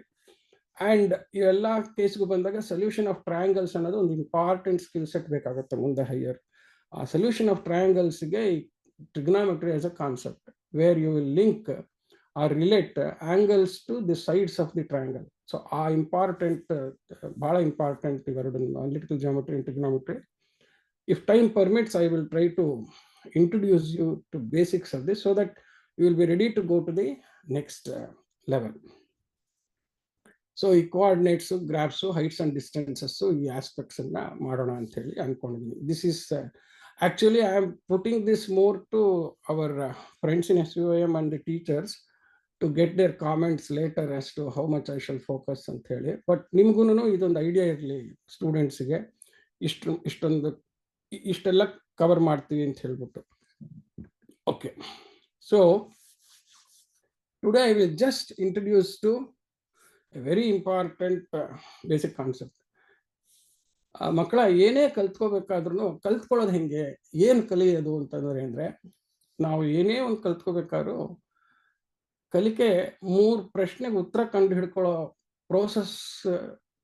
And ಇವೆಲ್ಲ ಕೇಸ್ಗೂ ಬಂದಾಗ solution of triangles ಅನ್ನೋದು ಒಂದು important skill set ಬೇಕಾಗುತ್ತೆ ಮುಂದೆ higher. ಆ solution of ಟ್ರಯಾಂಗಲ್ಸ್ಗೆ trigonometry as a concept, where you will link or relate angles to the sides of the triangle. So ಆ important, ಭಾಳ ಇಂಪಾರ್ಟೆಂಟ್ ಇವೆರಡು, analytical geometry and trigonometry. If time permits, I will try to introduce you to basics of this so that you will be ready to go to the next level. So ಈ coordinates, graphs, heights and distances, ಈ aspects ಅನ್ನ ಮಾಡೋಣ ಅಂತ ಹೇಳಿ ಅನ್ಕೊಂಡಿದ್ದೀನಿ. This is actually I am putting this more to our friends in SVOM and the teachers to get their comments later as to how much I shall focus ಅಂತ ಹೇಳಿ. But ನಿಮ್ಗೂ ಇದೊಂದು ಐಡಿಯಾ ಇರಲಿ, ಸ್ಟೂಡೆಂಟ್ಸ್ಗೆ ಇಷ್ಟೆಲ್ಲ ಕವರ್ ಮಾಡ್ತೀವಿ ಅಂತ ಹೇಳ್ಬಿಟ್ಟು. Okay, so today I will just introduce to a very important basic concept. ಮಕ್ಕಳ ಏನೇ ಕಲ್ತ್ಕೋಬೇಕಾದ್ರೂ ಕಲ್ತ್ಕೊಳ್ಳೋದು ಹೆಂಗೆ, ಏನು ಕಲಿಯೋದು ಅಂತಂದ್ರೆ ಅಂದರೆ, ನಾವು ಏನೇ ಒಂದು ಕಲ್ತ್ಕೋಬೇಕಾದ್ರೂ ಕಲಿಕೆ 3 ಪ್ರಶ್ನೆಗೆ ಉತ್ತರ ಕಂಡು ಹಿಡ್ಕೊಳ್ಳೋ ಪ್ರೋಸೆಸ್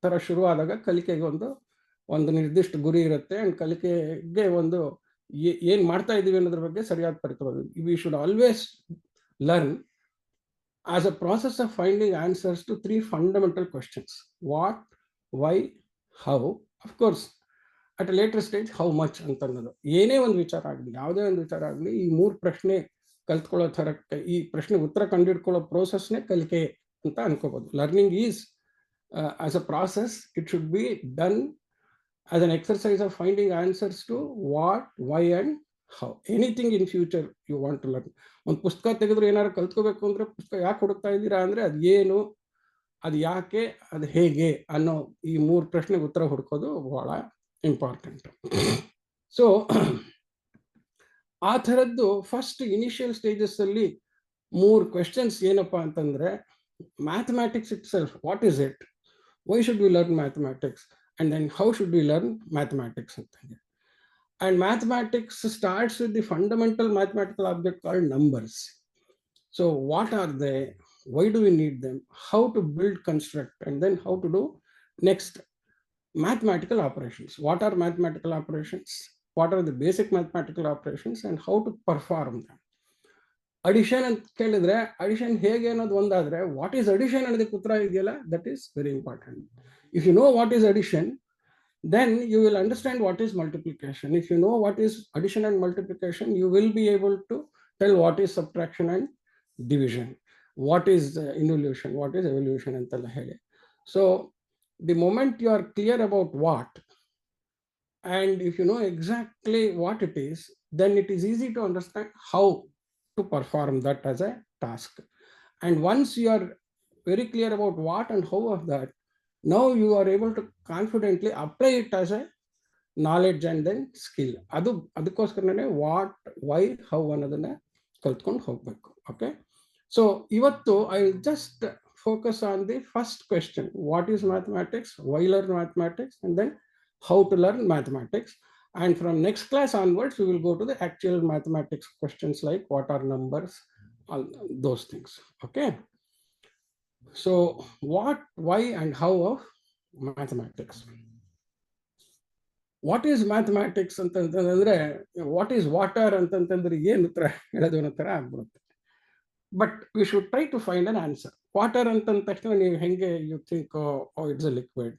ಥರ ಶುರುವಾದಾಗ ಕಲಿಕೆಗೆ ಒಂದು ನಿರ್ದಿಷ್ಟ ಗುರಿ ಇರುತ್ತೆ. ಆ್ಯಂಡ್ ಕಲಿಕೆಗೆ ಒಂದು ಏನು ಮಾಡ್ತಾ ಇದ್ದೀವಿ ಅನ್ನೋದ್ರ ಬಗ್ಗೆ ಸರಿಯಾದ ಪರಿಕಲ್ಪನೆ. We should always learn as a process of finding answers to 3 fundamental questions: what, why, how. Of course at a later stage how much ಅಂತ ಅನ್ನೋದು. ಏನೇ ಒಂದು ವಿಚಾರ ಆಗಲಿ, ಯಾವುದೇ ಒಂದು ವಿಚಾರ ಆಗಲಿ, ಈ 3 ಪ್ರಶ್ನೆ ಕಲ್ತ್ಕೊಳ್ಳೋ ಥರಕ್ಕೆ, ಈ ಪ್ರಶ್ನೆಗೆ ಉತ್ತರ ಕಂಡುಹಿಡ್ಕೊಳ್ಳೋ ಪ್ರೋಸೆಸ್ನೇ ಕಲಿಕೆ ಅಂತ ಅನ್ಕೋಬೋದು. Learning is as a process, it should be done as an exercise of finding answers to what, why and how. Anything in future you want to learn. ಒಂದು ಪುಸ್ತಕ ತೆಗೆದ್ರೆ ಏನಾದ್ರು ಕಲ್ತ್ಕೋಬೇಕು ಅಂದರೆ ಪುಸ್ತಕ ಯಾಕೆ ಹುಡುಕ್ತಾ ಇದ್ದೀರಾ ಅಂದರೆ ಅದು ಏನು, ಅದು ಯಾಕೆ, ಅದು ಹೇಗೆ ಅನ್ನೋ ಈ 3 ಪ್ರಶ್ನೆಗೆ ಉತ್ತರ ಹುಡುಕೋದು ಬಹಳ ಇಂಪಾರ್ಟೆಂಟ್. ಸೊ ಆ ಥರದ್ದು ಫಸ್ಟ್ ಇನಿಷಿಯಲ್ ಸ್ಟೇಜಸ್ಸಲ್ಲಿ 3 ಕ್ವೆಶನ್ಸ್ ಏನಪ್ಪ ಅಂತಂದರೆ, mathematics it self, what is it, why should we learn mathematics, and then how should we learn mathematics. And mathematics starts with the fundamental mathematical object called numbers. So what are they, why do we need them, how to build, construct, and then how to do next mathematical operations. What are mathematical operations, what are the basic mathematical operations, and how to perform them. Addition ಅಂತ ಕೇಳಿದ್ರೆ addition ಹೇಗೆ ಅನ್ನೋದು ಒಂದಾದ್ರೆ, what is addition ಅನ್ನೋದಕ್ಕೆ ಉತ್ತರ ಇದೆಯಲ್ಲ, that is very important. If you know what is addition, then you will understand what is multiplication. If you know what is addition and multiplication, you will be able to tell what is subtraction and division, what is involution, what is evolution antella heli. So the moment you are clear about what, and if you know exactly what it is, then it is easy to understand how to perform that as a task. And once you are very clear about what and how of that, now you are able to confidently apply it as a knowledge and then skill. ಅದಕ್ಕೋಸ್ಕರನೇ what, why, how ಅನ್ನೋದನ್ನ ಕಲ್ತ್ಕೊಂಡು ಹೋಗ್ಬೇಕು. Okay, so ಇವತ್ತು I will just focus on the first question: what is mathematics, why learn mathematics, and then how to learn mathematics. And from next class onwards, we will go to the actual mathematics questions like what are numbers, all those things. Okay, so what, why, and how of mathematics. What is mathematics ಅಂತಂತಂದ್ರೆ, what is water ಅಂತಂತಂದ್ರೆ ಏನು ಉತ್ತರ ಹೇಳೋದು ಅನ್ನೋ ಥರ ಆಗ್ಬಿಡುತ್ತೆ. But we should try to find an answer. Water ಅಂತಂದ ತಕ್ಷಣ ನೀವು ಹೆಂಗೆ you think, oh, it's a liquid.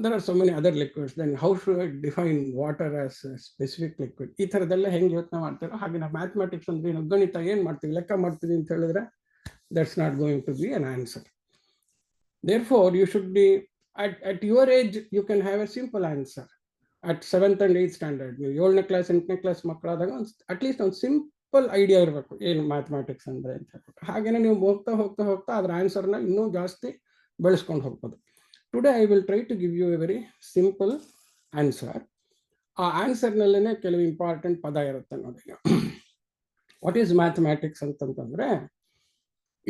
There are so many other liquids. Then how should I define water as a specific liquid? ಈ ಥರದೆಲ್ಲ ಹೆಂಗೆ ಯೋಚನೆ ಮಾಡ್ತಾರೋ ಹಾಗೆ ನಾವು ಮ್ಯಾಥಮೆಟಿಕ್ಸ್ ಅಂದ್ರೆ ನಾವು ಗಣಿತ ಏನು ಮಾಡ್ತೀವಿ, ಲೆಕ್ಕ ಮಾಡ್ತೀವಿ ಅಂತ ಹೇಳಿದ್ರೆ that's not going to be an answer. Therefore, you should be at your age, you can have a simple answer. At 7th and 8th standard, ನೀವು 7ನೇ ಕ್ಲಾಸ್ 8ನೇ ಕ್ಲಾಸ್ ಮಕ್ಕಳಾದಾಗ ಅಟ್ಲೀಸ್ಟ್ ಒಂದು ಸಿಂಪಲ್ ಐಡಿಯಾ ಇರಬೇಕು ಏನು ಮ್ಯಾಥಮೆಟಿಕ್ಸ್ ಅಂದರೆ ಅಂತ ಹೇಳ್ಬಿಟ್ಟು. ಹಾಗೇನೆ ನೀವು ಹೋಗ್ತಾ ಹೋಗ್ತಾ ಹೋಗ್ತಾ ಅದರ ಆನ್ಸರ್ನ ಇನ್ನೂ ಜಾಸ್ತಿ ಬೆಳೆಸ್ಕೊಂಡು ಹೋಗ್ಬೋದು. Today I will try to give you a very simple answer. ಆ ಆನ್ಸರ್ನಲ್ಲೇ ಕೆಲವು ಇಂಪಾರ್ಟೆಂಟ್ ಪದ ಇರುತ್ತೆ ನೋಡಿ. ವಾಟ್ ಈಸ್ ಮ್ಯಾಥಮೆಟಿಕ್ಸ್ ಅಂತಂತಂದ್ರೆ,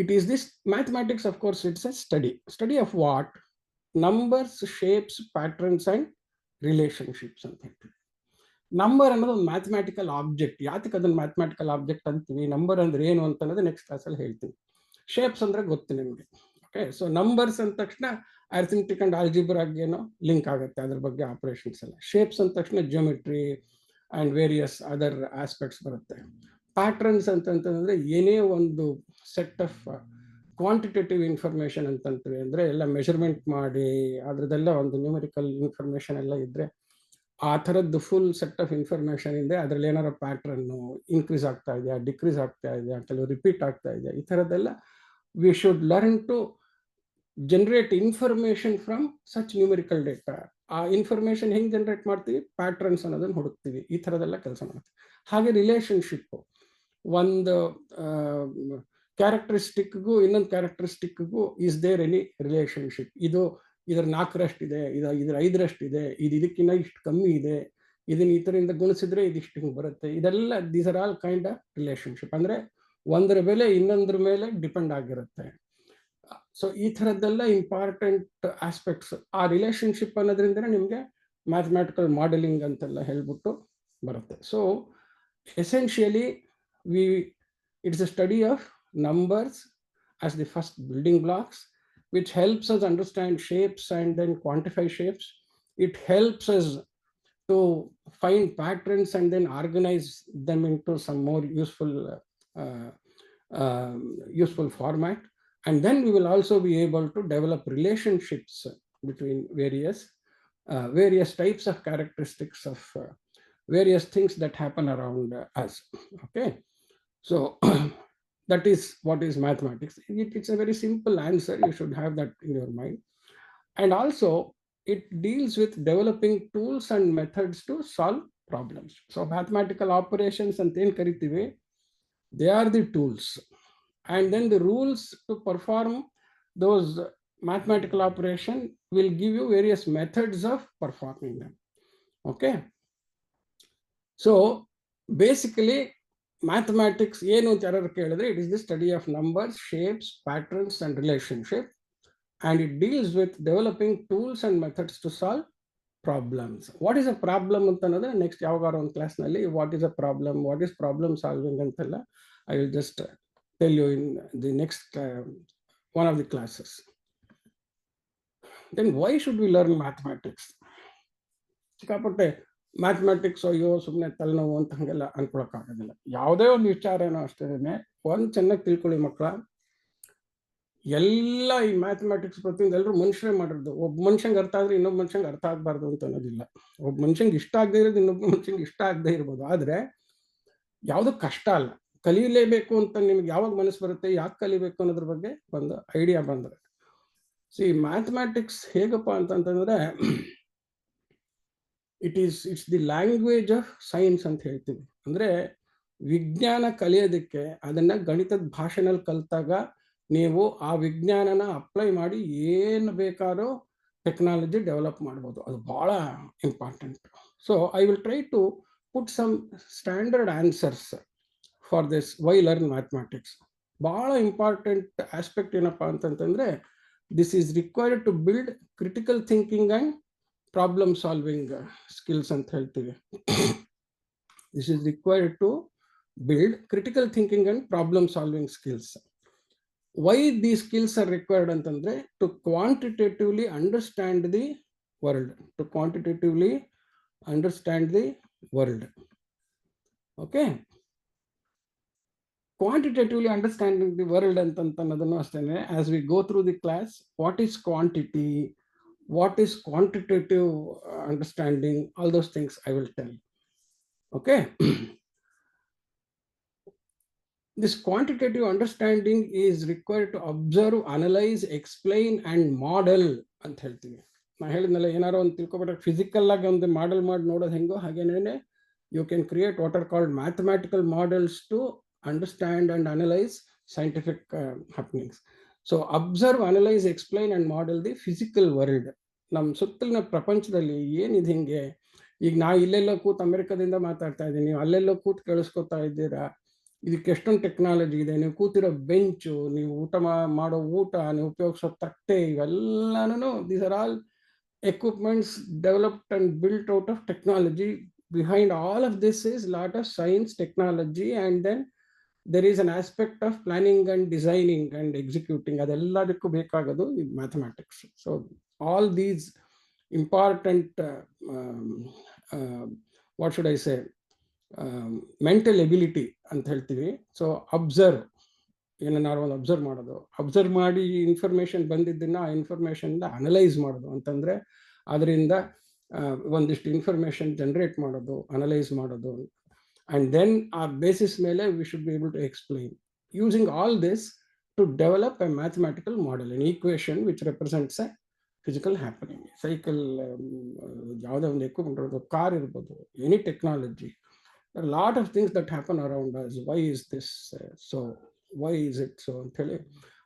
it is this mathematics, of course, it's a study of what? Numbers, shapes, patterns, and relationships ಅಂತ ಹೇಳ್ತೀವಿ. Number ಅನ್ನೋದು ಒಂದು ಮ್ಯಾಥಮೆಟಿಕಲ್ ಆಬ್ಜೆಕ್ಟ್. ಯಾತಕ್ಕೆ ಅದನ್ನು ಮ್ಯಾಥಮೆಟಿಕಲ್ ಆಬ್ಜೆಕ್ಟ್ ಅಂತೀವಿ, ನಂಬರ್ ಅಂದ್ರೆ ಏನು ಅಂತ ಅನ್ನೋದು ನೆಕ್ಸ್ಟ್ ಕ್ಲಾಸಲ್ಲಿ ಹೇಳ್ತೀನಿ. ಶೇಪ್ಸ್ ಅಂದ್ರೆ ಗೊತ್ತು ನಿಮಗೆ. ಓಕೆ, ಸೊ ನಂಬರ್ಸ್ ಅಂದ ತಕ್ಷಣ ಅರ್ಥಮೆಟಿಕ್ ಅಂಡ್ ಆಲ್ಜಿಬ್ರಾಗೆ ಏನೋ ಲಿಂಕ್ ಆಗುತ್ತೆ, ಅದ್ರ ಬಗ್ಗೆ ಆಪರೇಷನ್ಸ್ ಎಲ್ಲ. ಶೇಪ್ಸ್ ಅಂದ ತಕ್ಷಣ geometry and various other aspects ಬರುತ್ತೆ. ಪ್ಯಾಟ್ರನ್ಸ್ ಅಂತಂತಂದ್ರೆ ಏನೇ ಒಂದು ಸೆಟ್ ಆಫ್ ಕ್ವಾಂಟಿಟೇಟಿವ್ ಇನ್ಫಾರ್ಮೇಶನ್ ಅಂತಂತೀವಿ, ಅಂದರೆ ಎಲ್ಲ ಮೆಷರ್ಮೆಂಟ್ ಮಾಡಿ ಅದರದೆಲ್ಲ ಒಂದು ನ್ಯೂಮರಿಕಲ್ ಇನ್ಫಾರ್ಮೇಶನ್ ಎಲ್ಲ ಇದ್ದರೆ ಆ ಥರದ್ದು ಫುಲ್ ಸೆಟ್ ಆಫ್ ಇನ್ಫಾರ್ಮೇಶನ್ ಇದೆ. ಅದರಲ್ಲಿ ಏನಾರ ಪ್ಯಾಟ್ರನ್ನು ಇನ್ಕ್ರೀಸ್ ಆಗ್ತಾ ಇದೆಯಾ, ಡಿಕ್ರೀಸ್ ಆಗ್ತಾ ಇದೆಯಾ, ಕೆಲವು ರಿಪೀಟ್ ಆಗ್ತಾ ಇದೆಯಾ, ಈ ಥರದ್ದೆಲ್ಲ we should learn to generate information from such numerical data. ಆ ಇನ್ಫಾರ್ಮೇಶನ್ ಹೆಂಗೆ ಜನರೇಟ್ ಮಾಡ್ತೀವಿ, ಪ್ಯಾಟ್ರನ್ಸ್ ಅನ್ನೋದನ್ನು ಹುಡುಕ್ತೀವಿ. ಈ ಥರದ್ದೆಲ್ಲ ಕೆಲಸ ಮಾಡ್ತೀವಿ. ಹಾಗೆ ರಿಲೇಷನ್ಶಿಪ್ಪು, ಒಂದು ಕ್ಯಾರೆಕ್ಟರಿಸ್ಟಿಕ್ಗೂ ಇನ್ನೊಂದು ಕ್ಯಾರೆಕ್ಟರಿಸ್ಟಿಕ್ಗೂ ಈಸ್ ದೇರ್ ಎನಿ ರಿಲೇಷನ್ಶಿಪ್? ಇದರ 4ರಷ್ಟಿದೆ, ಇದರ 5ರಷ್ಟಿದೆ, ಇದಕ್ಕಿಂತ ಇಷ್ಟು ಕಮ್ಮಿ ಇದೆ, ಇದನ್ನ ಈ ಥರದಿಂದ ಗುಣಿಸಿದ್ರೆ ಇದಿಷ್ಟು ಹಿಂಗೆ ಬರುತ್ತೆ. ಇದೆಲ್ಲ these are all kind of relationship. ಅಂದರೆ ಒಂದರ ಬೆಲೆ ಇನ್ನೊಂದ್ರ ಮೇಲೆ ಡಿಪೆಂಡ್ ಆಗಿರುತ್ತೆ. ಸೊ ಈ ಥರದ್ದೆಲ್ಲ ಇಂಪಾರ್ಟೆಂಟ್ ಆಸ್ಪೆಕ್ಟ್ಸ್. ಆ ರಿಲೇಷನ್ಶಿಪ್ ಅನ್ನೋದ್ರಿಂದನೇ ನಿಮಗೆ ಮ್ಯಾಥಮೆಟಿಕಲ್ ಮಾಡೆಲಿಂಗ್ ಅಂತೆಲ್ಲ ಹೇಳ್ಬಿಟ್ಟು ಬರುತ್ತೆ. So essentially it's a study of numbers as the first building blocks, which helps us understand shapes and then quantify shapes. It helps us to find patterns and then organize them into some more useful format. And then we will also be able to develop relationships between various types of characteristics of various things that happen around us. Okay. So that is what is mathematics. It's a very simple answer. You should have that in your mind. And also it deals with developing tools and methods to solve problems. So mathematical operations and then karitive, they are the tools. And then the rules to perform those mathematical operation will give you various methods of performing them. Okay. So basically mathematics ಏನು ಅಂತ ಯಾರು ಕೇಳಿದ್ರೆ, it is the study of numbers, shapes, patterns, and relationship, and it deals with developing tools and methods to solve problems. What is a problem ಅಂತ ಅನ್ನೋದು next ಯಾವಾಗಾರ ಒಂದು ಕ್ಲಾಸ್ನಲ್ಲಿ what is a problem, what is problem solving ಅಂತೆಲ್ಲ I will just tell you in the next one of the classes. Then why should we learn mathematics? ಸಿಕ್ಕಾಪಟ್ಟೆ mathematics ಅಯ್ಯೋ ಸುಮ್ಮನೆ ತಲೆನೋವು ಅಂತ ಹಂಗೆಲ್ಲ ಅನ್ಕೊಳಕ್ಕಾಗೋದಿಲ್ಲ. ಯಾವುದೇ ಒಂದು ವಿಚಾರನೋ ಅಷ್ಟೇ ಒಂದು ಚೆನ್ನಾಗಿ ತಿಳ್ಕೊಳ್ಳಿ ಮಕ್ಕಳ. ಎಲ್ಲ ಈ ಮ್ಯಾಥಮೆಟಿಕ್ಸ್ ಪ್ರತಿಯೊಂದು ಎಲ್ಲರೂ ಮನುಷ್ಯರೇ ಮಾಡಿರೋದು. ಒಬ್ಬ ಮನುಷ್ಯಂಗೆ ಅರ್ಥ ಆದ್ರೆ ಇನ್ನೊಬ್ಬ ಮನುಷ್ಯಂಗೆ ಅರ್ಥ ಆಗಬಾರ್ದು ಅಂತ ಅನ್ನೋದಿಲ್ಲ. ಒಬ್ಬ ಮನುಷ್ಯಂಗೆ ಇಷ್ಟ ಆಗದೆ ಇರೋದು ಇನ್ನೊಬ್ಬ ಮನುಷ್ಯಂಗೆ ಇಷ್ಟ ಆಗದೆ ಇರ್ಬೋದು. ಆದರೆ ಯಾವುದು ಕಷ್ಟ ಅಲ್ಲ. ಕಲಿಯಲೇಬೇಕು ಅಂತ ನಿಮ್ಗೆ ಯಾವಾಗ ಮನಸ್ಸು ಬರುತ್ತೆ, ಯಾಕೆ ಕಲಿಬೇಕು ಅನ್ನೋದ್ರ ಬಗ್ಗೆ ಒಂದು ಐಡಿಯಾ ಬಂದರೆ. ಸಿ ಮ್ಯಾಥಮೆಟಿಕ್ಸ್ ಹೇಗಪ್ಪ ಅಂತಂತಂದ್ರೆ it's the language of science ಅಂತ ಹೇಳ್ತೀವಿ. ಅಂದರೆ ವಿಜ್ಞಾನ ಕಲಿಯೋದಕ್ಕೆ ಅದನ್ನ ಗಣಿತದ ಭಾಷೆನಲ್ಲಿ ಕಲಿತಾಗ ನೀವು ಆ ವಿಜ್ಞಾನನ ಅಪ್ಲೈ ಮಾಡಿ ಏನು ಬೇಕಾದ್ರೂ ಟೆಕ್ನಾಲಜಿ ಡೆವಲಪ್ ಮಾಡ್ಬೋದು. ಅದು ಭಾಳ important. So I will try to put some standard answers for this why learn mathematics. ಭಾಳ ಇಂಪಾರ್ಟೆಂಟ್ ಆಸ್ಪೆಕ್ಟ್ ಏನಪ್ಪ ಅಂತಂತಂದರೆ this is required to build critical thinking and problem solving skills ಅಂತ ಹೇಳ್ತೀವಿ. This is required to build critical thinking and problem solving skills. Why these skills are required antandre to quantitatively understand the world, okay. Quantitatively understanding the world antantannadanu astene, as we go through the class, what is quantity, what is quantitative understanding, all those things I will tell, okay. This quantitative understanding is required to observe, analyze, explain and model ಅಂತ ಹೇಳ್ತೀವಿ. ನಾನು ಹೇಳಿದ್ನಲ್ಲ, ಏನಾರೋ ಒಂದು ತಿಳ್ಕೊಬಿಟ್ರೆ physical ಆಗಿ ಒಂದು model ಮಾಡಿ ನೋಡೋದು ಹೆಂಗೋ ಹಾಗೇನೇ you can create what are called mathematical models to understand and analyse scientific happenings. So observe, analyse, explain and model the physical world. ನಮ್ಮ ಸುತ್ತಲಿನ ಪ್ರಪಂಚದಲ್ಲಿ ಏನಿದೆ ಹಿಂಗೆ, ಈಗ ನಾವು ಇಲ್ಲೆಲ್ಲೋ ಕೂತು ಅಮೆರಿಕದಿಂದ ಮಾತಾಡ್ತಾ ಇದ್ದೀನಿ, ನೀವು ಅಲ್ಲೆಲ್ಲೋ ಕೂತು ಕೇಳಿಸ್ಕೊತಾ ಇದ್ದೀರಾ. ಇದಕ್ಕೆ ಎಷ್ಟೊಂದು ಟೆಕ್ನಾಲಜಿ ಇದೆ. ನೀವು ಕೂತಿರೋ ಬೆಂಚು, ನೀವು ಊಟ ಮಾಡೋ ಊಟ, ನೀವು ಉಪಯೋಗಿಸೋ ತಟ್ಟೆ, ಇವೆಲ್ಲನೂ these are all equipments developed and built out of technology. Behind all of this is a lot of science, technology, and then there is an aspect of planning and designing and executing. ಅದೆಲ್ಲದಕ್ಕೂ ಬೇಕಾಗೋದು ಈ mathematics. So all these important what should I say mental ability ಅಂತ ಹೇಳ್ತೀವಿ. So observe, ಏನನ್ನಾರು ಒಂದು observe ಮಾಡಿ information ಬಂದಿದ್ದನ್ನು ಆ ಇನ್ಫಾರ್ಮೇಷನ್ನ analyse ಮಾಡೋದು ಅಂತಂದರೆ ಅದರಿಂದ ಒಂದಿಷ್ಟು ಇನ್ಫಾರ್ಮೇಷನ್ ಜನರೇಟ್ ಮಾಡೋದು, ಅನಲೈಸ್ ಮಾಡೋದು. ಆ್ಯಂಡ್ ದೆನ್ ಆ ಬೇಸಿಸ್ ಮೇಲೆ we should be able to explain using all this to develop a mathematical model, an equation which represents a physical happening. Cycle, ಯಾವುದೇ ಒಂದು ಎಕ್ವಿಪ್ಮೆಂಟ್ ಇರ್ಬೋದು, ಕಾರ್ ಇರ್ಬೋದು, any technology. There are a lot of things that happen around us. Why is this so? Why is it so?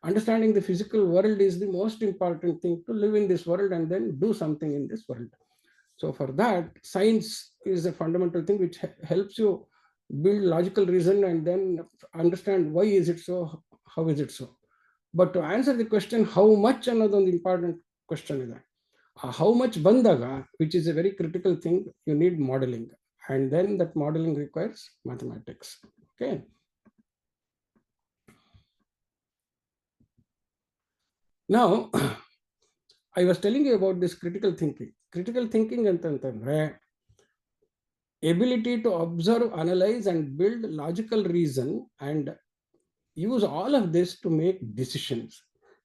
Understanding the physical world is the most important thing to live in this world and then do something in this world. So for that, science is a fundamental thing which helps you build logical reason and then understand why is it so, how is it so. But to answer the question how much, another important question is that how much bandaga, which is a very critical thing, you need modeling. And then that modeling requires mathematics, okay. Now I was telling you about this critical thinking antantandre ability to observe, analyze and build logical reason and use all of this to make decisions.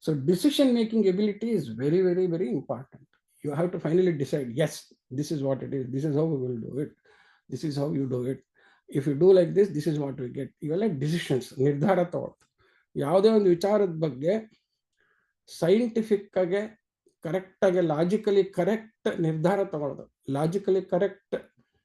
So decision making ability is very, very, very important. You have to finally decide, yes, this is what it is, this is how we will do it, this is how you do it. If you do like this, this is what we get. ಇವೆಲ್ಲ decisions, ನಿರ್ಧಾರ ತಗೊಳ್ತು. ಯಾವುದೇ ಒಂದು ವಿಚಾರದ ಬಗ್ಗೆ scientific ಆಗಿ ಕರೆಕ್ಟಾಗಿ logically correct ನಿರ್ಧಾರ ತಗೊಳ್ಳೋದು, ಲಾಜಿಕಲಿ ಕರೆಕ್ಟ್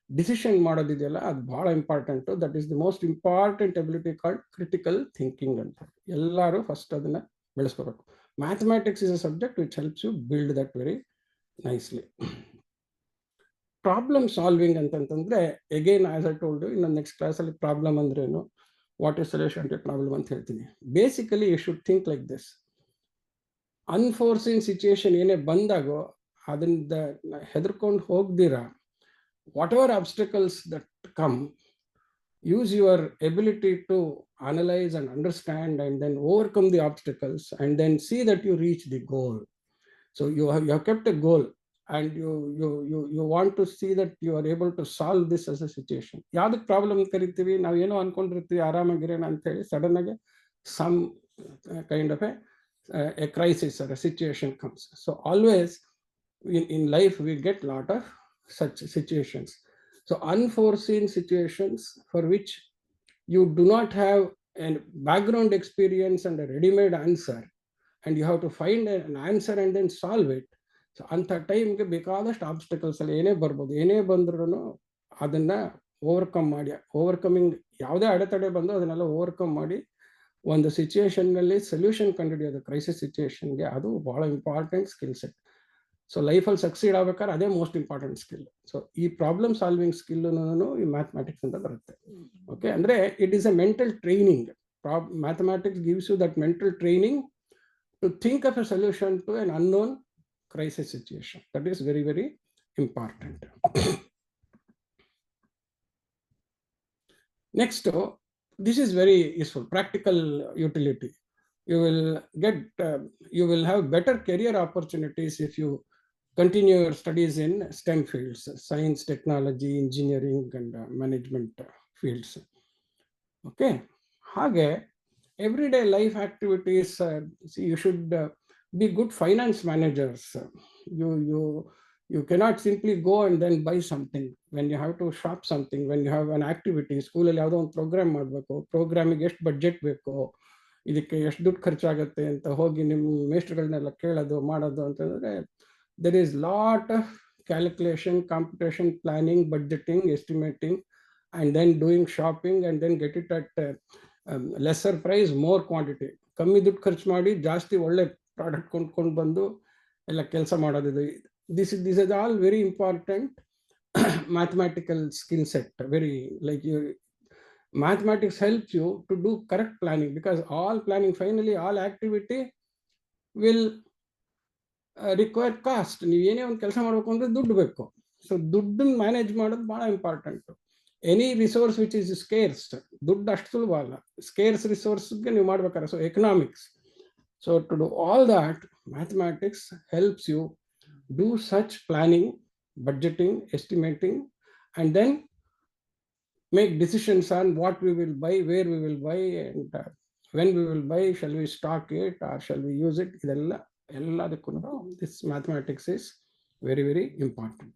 ಡಿಸಿಷನ್ ಮಾಡೋದಿದೆಯಲ್ಲ, ಅದು ಭಾಳ important. That is the most important ability called critical thinking ಅಂತ. ಎಲ್ಲರೂ ಫಸ್ಟ್ ಅದನ್ನು ಬೆಳೆಸ್ಕೋಬೇಕು. Mathematics is a subject which helps you build that very nicely. Problem solving ಅಂತಂತಂದ್ರೆ again as I told you, ಇನ್ನೊಂದು next ಕ್ಲಾಸಲ್ಲಿ ಪ್ರಾಬ್ಲಮ್ ಅಂದ್ರೇನು, what is solution to problem ಅಂತ ಹೇಳ್ತೀನಿ. Basically you should think like this. Unforeseen situation ಏನೇ ಬಂದಾಗೋ ಅದರಿಂದ ಹೆದರ್ಕೊಂಡು ಹೋಗ್ದಿರಾ, whatever obstacles that come, use your ability to analyze and understand and then overcome the obstacles and then see that you reach the goal. So you have kept a goal and you want to see that you are able to solve this as a situation. ಯಾವ್ದಕ್ಕೆ problem ಕರಿತೀವಿ, ನಾವು ಏನೋ ಅನ್ಕೊಂಡಿರ್ತೀವಿ ಆರಾಮಾಗಿರೋಣ ಅಂತ ಹೇಳಿ, sudden ಆಗಿ some kind of a a crisis or a situation comes. So always in life we get a lot of such situations. So unforeseen situations for which you do not have a background experience and a ready-made answer, and you have to find an answer and then solve it. So ಅಂಥ ಟೈಮ್ಗೆ ಬೇಕಾದಷ್ಟು obstacles ಅಲ್ಲಿ ಏನೇ ಬರ್ಬೋದು, ಏನೇ ಬಂದ್ರೂ ಅದನ್ನ overcome ಮಾಡಿ, ಓವರ್ಕಮಿಂಗ್ ಯಾವುದೇ ಅಡೆತಡೆ ಬಂದು ಅದನ್ನೆಲ್ಲ ಓವರ್ಕಮ್ ಮಾಡಿ ಒಂದು ಸಿಚುಯೇಷನ್ನಲ್ಲಿ ಸೊಲ್ಯೂಷನ್ ಕಂಡುಹಿಡಿಯೋದು ಕ್ರೈಸಿಸ್ ಸಿಚುಯೇಷನ್ಗೆ, ಅದು ಬಹಳ ಇಂಪಾರ್ಟೆಂಟ್ ಸ್ಕಿಲ್ ಸೆಟ್. ಸೊ ಲೈಫಲ್ಲಿ ಸಕ್ಸೀಡ್ ಆಗ್ಬೇಕಾದ್ರೆ ಅದೇ ಮೋಸ್ಟ್ ಇಂಪಾರ್ಟೆಂಟ್ ಸ್ಕಿಲ್. ಸೊ ಈ ಪ್ರಾಬ್ಲಮ್ ಸಾಲ್ವಿಂಗ್ ಸ್ಕಿಲ್ನು ಈ ಮ್ಯಾಥಮ್ಯಾಟಿಕ್ಸ್ ಅಂತ ಬರುತ್ತೆ. ಓಕೆ, ಅಂದರೆ it is a mental training. Mathematics gives you that mental training to think of a solution to an unknown crisis situation. That is very, very important. Next, this is very useful, practical utility. You will have better career opportunities if you continue your studies in STEM fields, science, technology, engineering, and management fields. Okay, hage everyday life activities, see, you should be good finance managers. You cannot simply go and then buy something when you have to shop something, when you have an activity. School ಅಲ್ಲಿ ಯಾವುದೋ ಒಂದು program ಮಾಡಬೇಕು, ಪ್ರೋಗ್ರಾಮಿಗೆ ಎಷ್ಟು budget ಬೇಕು, ಇದಕ್ಕೆ ಎಷ್ಟು ದುಡ್ಡು ಖರ್ಚಾಗುತ್ತೆ ಅಂತ ಹೋಗಿ ನಿಮ್ಮ ಮೇಸ್ಟ್ರುಗಳನ್ನೆಲ್ಲ ಕೇಳೋದು ಮಾಡೋದು ಅಂತಂದರೆ there is lot of calculation, computation, planning, budgeting, estimating, and then doing shopping and then get it at lesser price, more quantity. ಕಮ್ಮಿ ದುಡ್ಡು ಖರ್ಚು ಮಾಡಿ ಜಾಸ್ತಿ ಒಳ್ಳೆ ಪ್ರಾಡಕ್ಟ್ ಕೊಂಡ್ಕೊಂಡು ಬಂದು ಎಲ್ಲ ಕೆಲಸ ಮಾಡೋದಿದೆ. This is all very important mathematical skill set. Very like you mathematics helps you to do correct planning, because all planning, finally all activity will require cost. ನೀವು ಏನೇ ಒಂದು ಕೆಲಸ ಮಾಡಬೇಕು ಅಂದರೆ ದುಡ್ಡು ಬೇಕು. ಸೊ ದುಡ್ಡನ್ನು ಮ್ಯಾನೇಜ್ ಮಾಡೋದು ಭಾಳ important. Any resource which is scarce, ದುಡ್ಡು ಅಷ್ಟು ಸುಲಭ ಅಲ್ಲ, ಸ್ಕೇರ್ಸ್ ರಿಸೋರ್ಸ್ಗೆ ನೀವು ಮಾಡ್ಬೇಕಾರೆ. So economics, so to do all that mathematics helps you do such planning, budgeting, estimating, and then make decisions on what we will buy, where we will buy, and when we will buy, shall we stock it or shall we use it. Elladakku this mathematics is very, very important.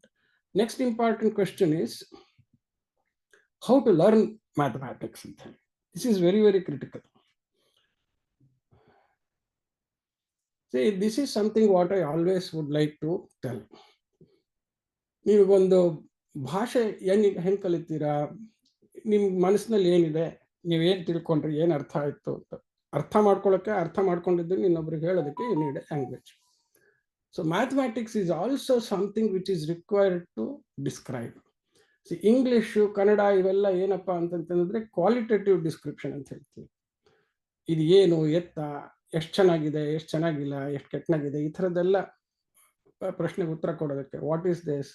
Next important question is how to learn mathematics. This is very, very critical. See, this is something what I always would like to tell. ನೀವೊಂದು ಭಾಷೆ ಹೆಂಗೆ ಕಲಿತೀರಾ, ನಿಮ್ಮ ಮನಸ್ಸಿನಲ್ಲಿ ಏನಿದೆ, ನೀವೇನು ತಿಳ್ಕೊಂಡ್ರಿ, ಏನು ಅರ್ಥ ಆಯಿತು ಅಂತ ಅರ್ಥ ಮಾಡ್ಕೊಳ್ಳೋಕ್ಕೆ, ಅರ್ಥ ಮಾಡ್ಕೊಂಡಿದ್ದು ಇನ್ನೊಬ್ರಿಗೆ ಹೇಳೋದಕ್ಕೆ you need a language. So mathematics is also something which is required to describe. C, English, Kannada ಇವೆಲ್ಲ ಏನಪ್ಪ ಅಂತಂತಂದರೆ ಕ್ವಾಲಿಟೇಟಿವ್ ಡಿಸ್ಕ್ರಿಪ್ಷನ್ ಅಂತ ಹೇಳ್ತೀವಿ. ಇದು ಏನು, ಎತ್ತ, ಎಷ್ಟು ಚೆನ್ನಾಗಿದೆ, ಎಷ್ಟು ಚೆನ್ನಾಗಿಲ್ಲ, ಎಷ್ಟು ಕೆಟ್ಟನಾಗಿದೆ, ಈ ಥರದ್ದೆಲ್ಲ ಪ್ರಶ್ನೆಗೆ ಉತ್ತರ ಕೊಡೋದಕ್ಕೆ. What is this,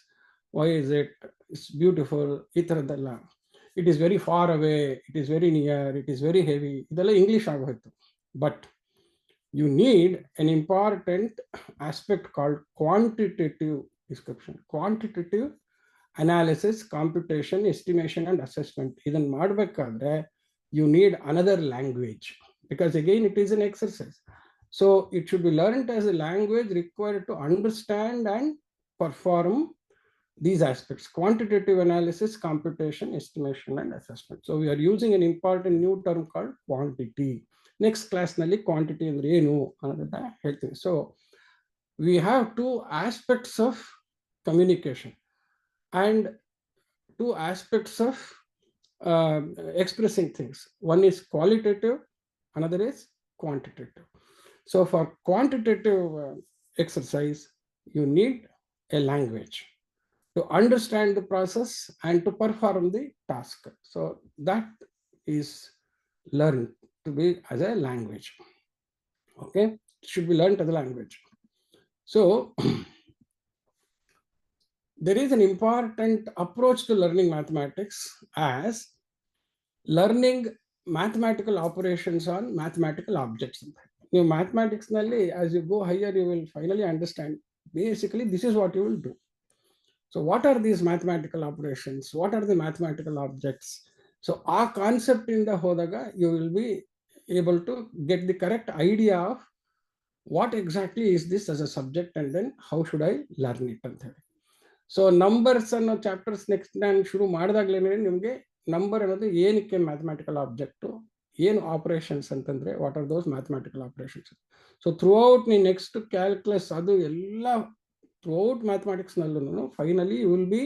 why is it, it's beautiful, ಈ ಥರದ್ದೆಲ್ಲ. It is very far away, it is very near, it is very heavy, ಇದೆಲ್ಲ ಇಂಗ್ಲೀಷ್ ಆಗೋಯ್ತು. But you need an important aspect called quantitative description, quantitative analysis, computation, estimation and assessment. ಇದನ್ನು ಮಾಡಬೇಕಾದ್ರೆ you need another language, because again it is an exercise. So it should be learned as a language required to understand and perform these aspects: quantitative analysis, computation, estimation, and assessment. So we are using an important new term called quantity. Next class nalli quantity andre enu annadana heltini. So we have two aspects of communication and two aspects of expressing things. One is qualitative, another is quantitative. So for quantitative exercise, you need a language to understand the process and to perform the task. So that is learned to be as a language. Okay, it should be learned as a language. So there is an important approach to learning mathematics as learning mathematical operations on mathematical objects. You mathematics nalli, as you go higher, you will finally understand basically this is what you will do. So what are these mathematical operations? What are the mathematical objects? So our concept in the hodaga, you will be able to get the correct idea of what exactly is this as a subject and then how should I learn it ಅಂತ ಹೇಳಿ. So numbers ಅನ್ನೋ chapters next ನಾನು ಶುರು ಮಾಡಿದಾಗ್ಲೇನೆ ನಿಮಗೆ number ಅನ್ನೋದು ಏನಕ್ಕೆ mathematical object, ಏನು ಆಪರೇಷನ್ಸ್ ಅಂತಂದರೆ what are those mathematical operations. So throughout ನೀ ನೆಕ್ಸ್ಟ್ ಕ್ಯಾಲ್ಕುಲಸ್ ಅದು ಎಲ್ಲ ಥ್ರೂಔಟ್ ಮ್ಯಾಥಮೆಟಿಕ್ಸ್ನಲ್ಲೂ finally you will be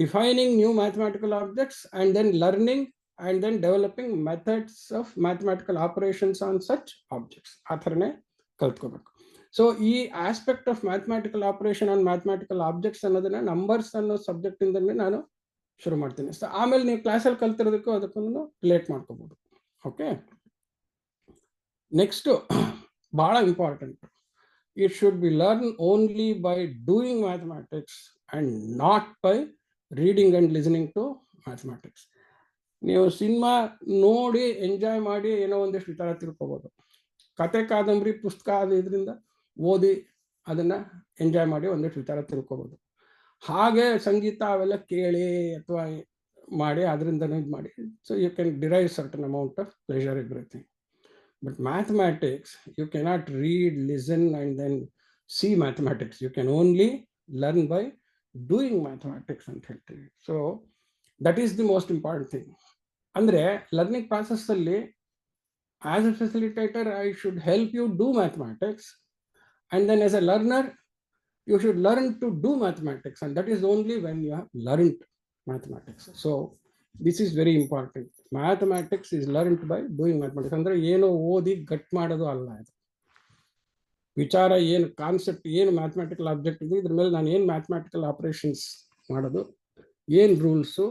defining new mathematical objects and then learning and then developing methods of mathematical operations on such objects. ಆ ಥರನೇ ಕಲ್ತ್ಕೋಬೇಕು. So ಈ aspect of mathematical operation on mathematical objects ಅನ್ನೋದನ್ನ numbers ಅನ್ನೋ subject ಇಂದಲೇ ನಾನು ಶುರು ಮಾಡ್ತೀನಿ. So ಆಮೇಲೆ ನೀವು ಕ್ಲಾಸಲ್ಲಿ ಕಲ್ತಿರೋದಕ್ಕೂ ಅದಕ್ಕೂ ರಿಲೇಟ್ ಮಾಡ್ಕೋಬಹುದು. ಓಕೆ, ನೆಕ್ಸ್ಟ್ ಬಹಳ important, it should be learn only by doing mathematics and not by reading and listening to mathematics. ನೀವು ಸಿನಿಮಾ ನೋಡಿ ಎಂಜಾಯ್ ಮಾಡಿ ಏನೋ ಒಂದಿಷ್ಟು ವಿಚಾರ ತಿಳ್ಕೊಬೋದು. ಕತೆ ಕಾದಂಬರಿ ಪುಸ್ತಕ ಅದು ಇದರಿಂದ ಓದಿ ಅದನ್ನು ಎಂಜಾಯ್ ಮಾಡಿ ಒಂದಿಷ್ಟು ವಿಚಾರ ತಿಳ್ಕೊಬೋದು. ಹಾಗೆ ಸಂಗೀತ ಅವೆಲ್ಲ ಕೇಳಿ ಅಥವಾ ಮಾಡಿ ಅದರಿಂದ ಇದು ಮಾಡಿ, so you can derive certain amount of pleasure everything. But mathematics you cannot read, listen and then see mathematics. You can only learn by doing mathematics ಅಂತ ಹೇಳ್ತೀವಿ. So that is the most important thing. ಅಂದರೆ learning ಪ್ರಾಸೆಸ್ಸಲ್ಲಿ as a facilitator, I should help you do mathematics, and then as a learner, you should learn to do mathematics, and that is only when you have learned mathematics. So this is very important. Mathematics is learned by doing mathematics. ಅಂದ್ರೆ ಏನೋ ಓದಿ ಗಟ್ ಮಾಡೋದು ಅಲ್ಲ. ಇದು ವಿಚಾರ ಏನು concept ಏನು mathematical object ಇದೆ, ಇದ್ರ ಮೇಲೆ ನಾನು ಏನು ಮ್ಯಾಥಮೆಟಿಕಲ್ ಆಪರೇಷನ್ಸ್ ಮಾಡೋದು, ಏನು ರೂಲ್ಸು,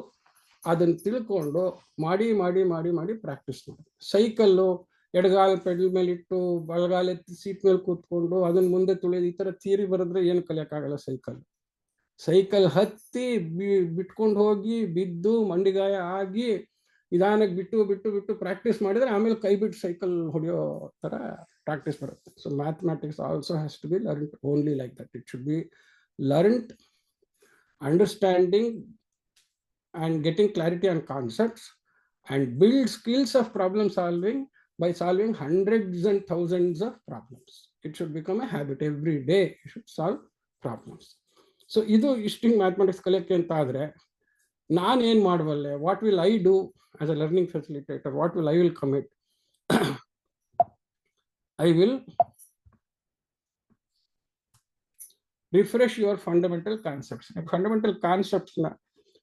ಅದನ್ನು ತಿಳ್ಕೊಂಡು ಮಾಡಿ ಮಾಡಿ ಮಾಡಿ ಮಾಡಿ ಪ್ರಾಕ್ಟೀಸ್ ಮಾಡಿ. ಸೈಕಲ್ಲು ಎಡಗಾಲ ಪೆಡಲ್ ಮೇಲೆ ಇಟ್ಟು ಬಲಗಾಲ ಎತ್ತಿ ಸೀಟ್ ಮೇಲೆ ಕೂತ್ಕೊಂಡು ಅದನ್ನ ಮುಂದೆ ತುಳಿಯೋದು, ಈ ಥರ ಥಿಯರಿ ಬರೆದ್ರೆ ಏನು ಕಲಿಯೋಕ್ಕಾಗಲ್ಲ. ಸೈಕಲ್ ಹತ್ತಿ ಬಿಟ್ಕೊಂಡು ಹೋಗಿ ಬಿದ್ದು ಮಂಡಿಗಾಯ ಆಗಿ ನಿಧಾನಕ್ಕೆ ಬಿಟ್ಟು ಬಿಟ್ಟು ಬಿಟ್ಟು ಪ್ರಾಕ್ಟೀಸ್ ಮಾಡಿದರೆ ಆಮೇಲೆ ಕೈ ಬಿಟ್ಟು ಸೈಕಲ್ ಹೊಡೆಯೋ ಥರ ಪ್ರಾಕ್ಟೀಸ್ ಬರುತ್ತೆ. So mathematics also has to be learned only like that. It should be learned understanding and getting clarity on concepts and build skills of problem solving by solving hundreds and thousands of problems. It should become a habit. Every day you should solve problems. So idu isting mathematics kaliyake anta adre naan ಏನು ಮಾಡಬಲ್ಲೆ, what will I do as a learning facilitator, what will I will commit. I will refresh your fundamental concepts. Fundamental concepts na